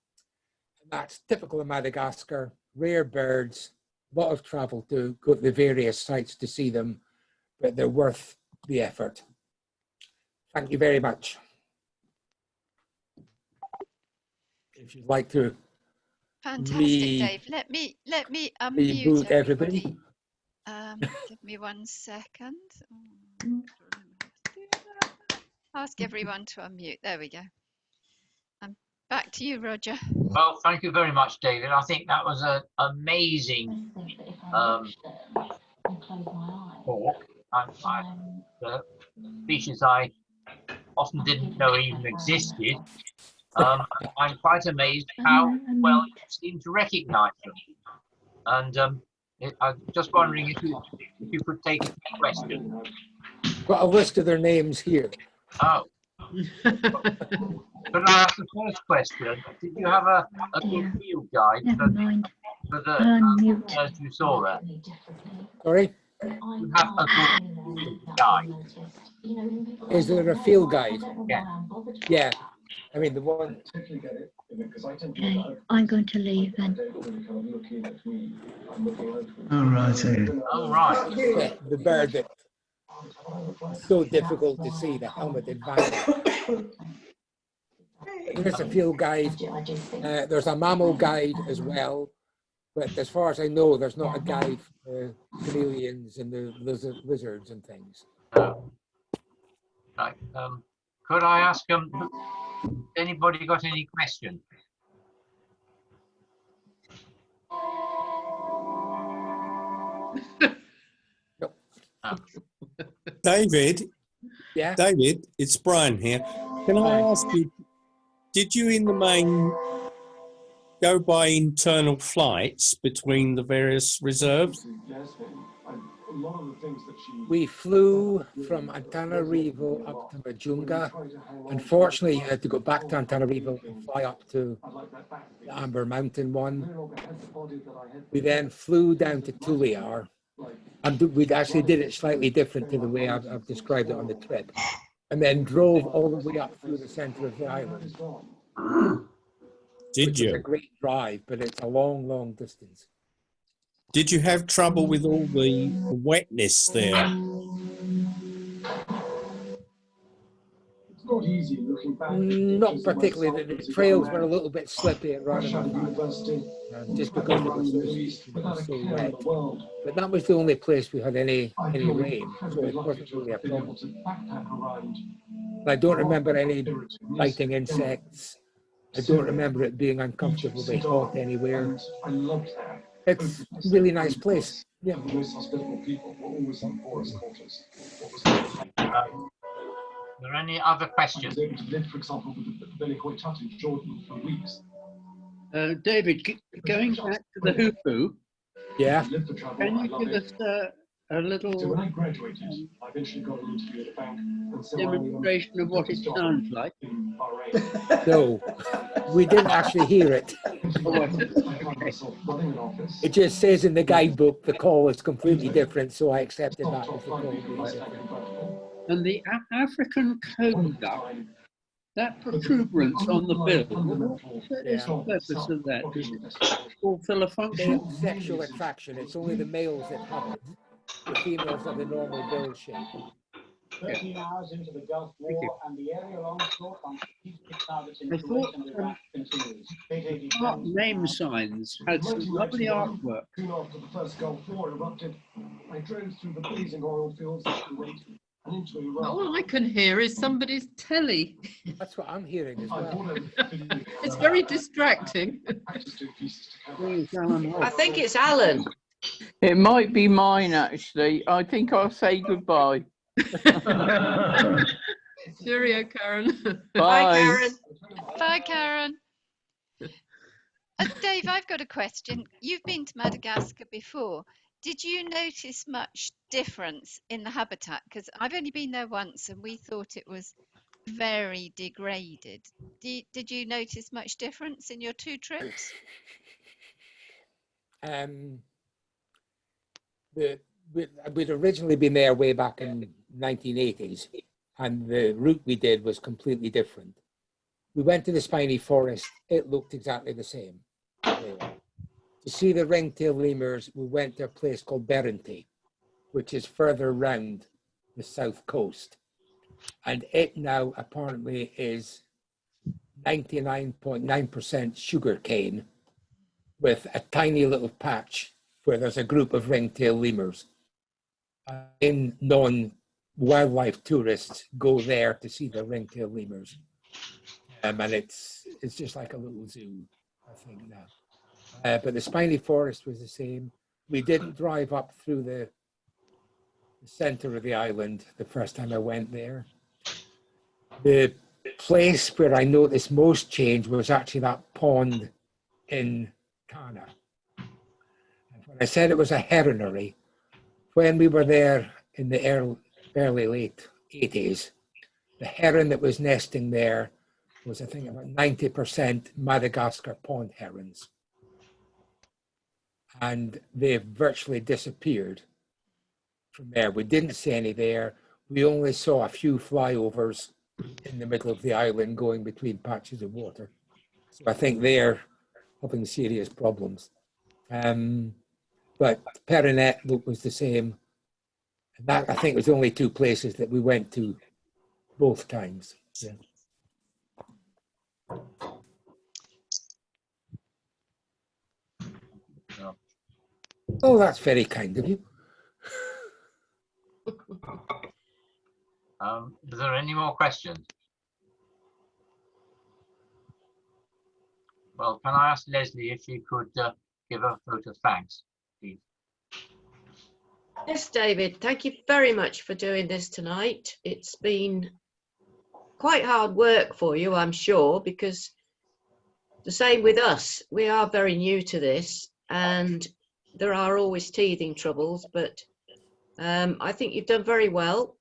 Speaker 1: And that's typical of Madagascar, rare birds, a lot of travel to go to the various sites to see them, but they're worth the effort. Thank you very much. If you'd like to
Speaker 4: Fantastic, Dave. Let me unmute
Speaker 1: reboot
Speaker 4: everybody. Give me 1 second. Ask everyone to unmute. There we go. Back to you, Roger.
Speaker 10: Well, thank you very much, David. I think that was an amazing talk. The species I often didn't know even existed. I'm quite amazed how well you seem to recognise them. And I'm just wondering if you could take a question.
Speaker 1: Got a list of their names here.
Speaker 10: Oh. Could I ask the first question? Did you have a good field guide for the as you saw there?
Speaker 1: Sorry?
Speaker 10: You have a good field guide.
Speaker 1: Is there a field guide?
Speaker 10: Yeah.
Speaker 1: Yeah. I mean, the one.
Speaker 2: Okay, I'm going to leave then.
Speaker 11: All right.
Speaker 10: All right.
Speaker 1: Yeah, the bird that so difficult to see, the helmeted vanga. There's a field guide. There's a mammal guide as well, but as far as I know, there's not a guide for chameleons and the lizards and things.
Speaker 10: Right. Could I ask anybody got any questions?
Speaker 7: David?
Speaker 1: Yeah?
Speaker 7: David, it's Brian here. Can I ask you, did you in the main go by internal flights between the various reserves?
Speaker 1: We flew from Antananarivo up to Majunga. Unfortunately, you had to go back to Antananarivo and fly up to the Amber Mountain one. We then flew down to Tuliar. And we actually did it slightly different to the way I've described it on the trip. And then drove all the way up through the center of the island.
Speaker 7: Did you?
Speaker 1: It's a great drive, but it's a long, long distance.
Speaker 7: Did you have trouble with all the wetness there?
Speaker 11: not easy looking back.
Speaker 1: Not particularly. The trails were a little bit slippy rather than just because it was so wet. But that was the only place we had any rain, so it wasn't really a problem. I don't remember any biting insects. I don't remember it being uncomfortably hot anywhere. It's a really nice place. Yeah.
Speaker 11: The most hospitable people were always in forest quarters.
Speaker 10: Are there any other questions?
Speaker 11: I was able to live, for example, with the Billy Hoytut in Jordan for weeks.
Speaker 12: David, going back to the hoopoo,
Speaker 1: yeah,
Speaker 12: can you give us a little
Speaker 11: So when I graduated, I eventually got an interview at a bank. And so
Speaker 12: demonstration of what it sounds like?
Speaker 1: No, we didn't actually hear it. It just says in the guidebook the call is completely different, so I accepted that as the call being different.
Speaker 12: And the African cone duck, that protuberance on the bill, what is the purpose of that? Does it fulfill a function?
Speaker 1: It's sexual attraction. It's only the males that have it. The females have the normal bill shape.
Speaker 13: 13 hours into the Gulf War and the aerial onslaught on strategic targets in
Speaker 12: I
Speaker 13: Kuwait
Speaker 12: thought
Speaker 13: and Iraq continues.
Speaker 12: art name signs had some lovely artwork.
Speaker 11: Soon after the first Gulf War erupted, I drove through the blazing oil fields of Kuwait and into Iraq.
Speaker 6: All I can hear is somebody's telly.
Speaker 1: That's what I'm hearing as well.
Speaker 6: It's very distracting.
Speaker 9: I think it's Alan.
Speaker 5: It might be mine, actually. I think I'll say goodbye.
Speaker 6: Cheerio, Karen.
Speaker 9: Bye, Karen.
Speaker 4: Bye, Karen. Dave, I've got a question. You've been to Madagascar before. Did you notice much difference in the habitat? Because I've only been there once and we thought it was very degraded. Did you notice much difference in your 2 trips?
Speaker 1: We'd originally been there way back in 1980s, and the route we did was completely different. We went to the spiny forest. It looked exactly the same. To see the ringtail lemurs, we went to a place called Berente, which is further round the south coast. And it now apparently is 99.9% sugar cane with a tiny little patch where there's a group of ringtail lemurs. Non-wildlife tourists go there to see the ringtail lemurs. And it's just like a little zoo, I think now. But the spiny forest was the same. We didn't drive up through the center of the island the first time I went there. The place where I noticed most change was actually that pond in Kana. When I said it was a heronry, when we were there in the early late 80s, the heron that was nesting there was, I think, about 90% Madagascar pond herons. And they virtually disappeared from there. We didn't see any there. We only saw a few flyovers in the middle of the island going between patches of water. So I think they're having serious problems. But Perinet was the same. And that, I think, was the only 2 places that we went to both times. Yeah. Oh, that's very kind of you.
Speaker 10: Is there any more questions? Well, can I ask Leslie if she could give a vote of thanks, please?
Speaker 9: Yes, David, thank you very much for doing this tonight. It's been quite hard work for you, I'm sure, because the same with us. We are very new to this and there are always teething troubles, but I think you've done very well.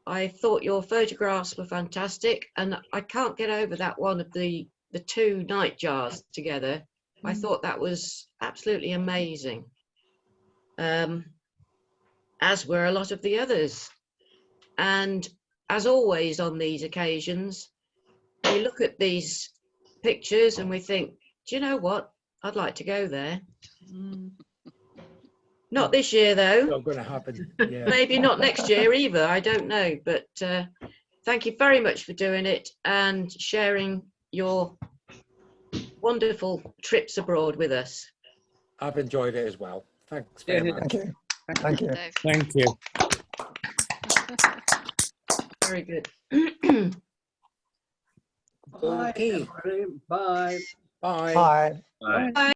Speaker 9: I thought your photographs were fantastic, and I can't get over that one of the 2 night jars together. I thought that was absolutely amazing, as were a lot of the others. And as always on these occasions, we look at these pictures and we think, do you know what? I'd like to go there. Not this year, though.
Speaker 1: Not going to happen. Yeah.
Speaker 9: Maybe not next year either. I don't know. But thank you very much for doing it and sharing your wonderful trips abroad with us.
Speaker 1: I've enjoyed it as well. Thanks very much.
Speaker 14: Thank you. Thank you.
Speaker 4: Dave.
Speaker 7: Thank you.
Speaker 9: Very good.
Speaker 12: Bye,
Speaker 1: Okay.
Speaker 12: everybody. Bye.
Speaker 1: Bye.
Speaker 14: Bye.
Speaker 12: Bye.
Speaker 9: Bye.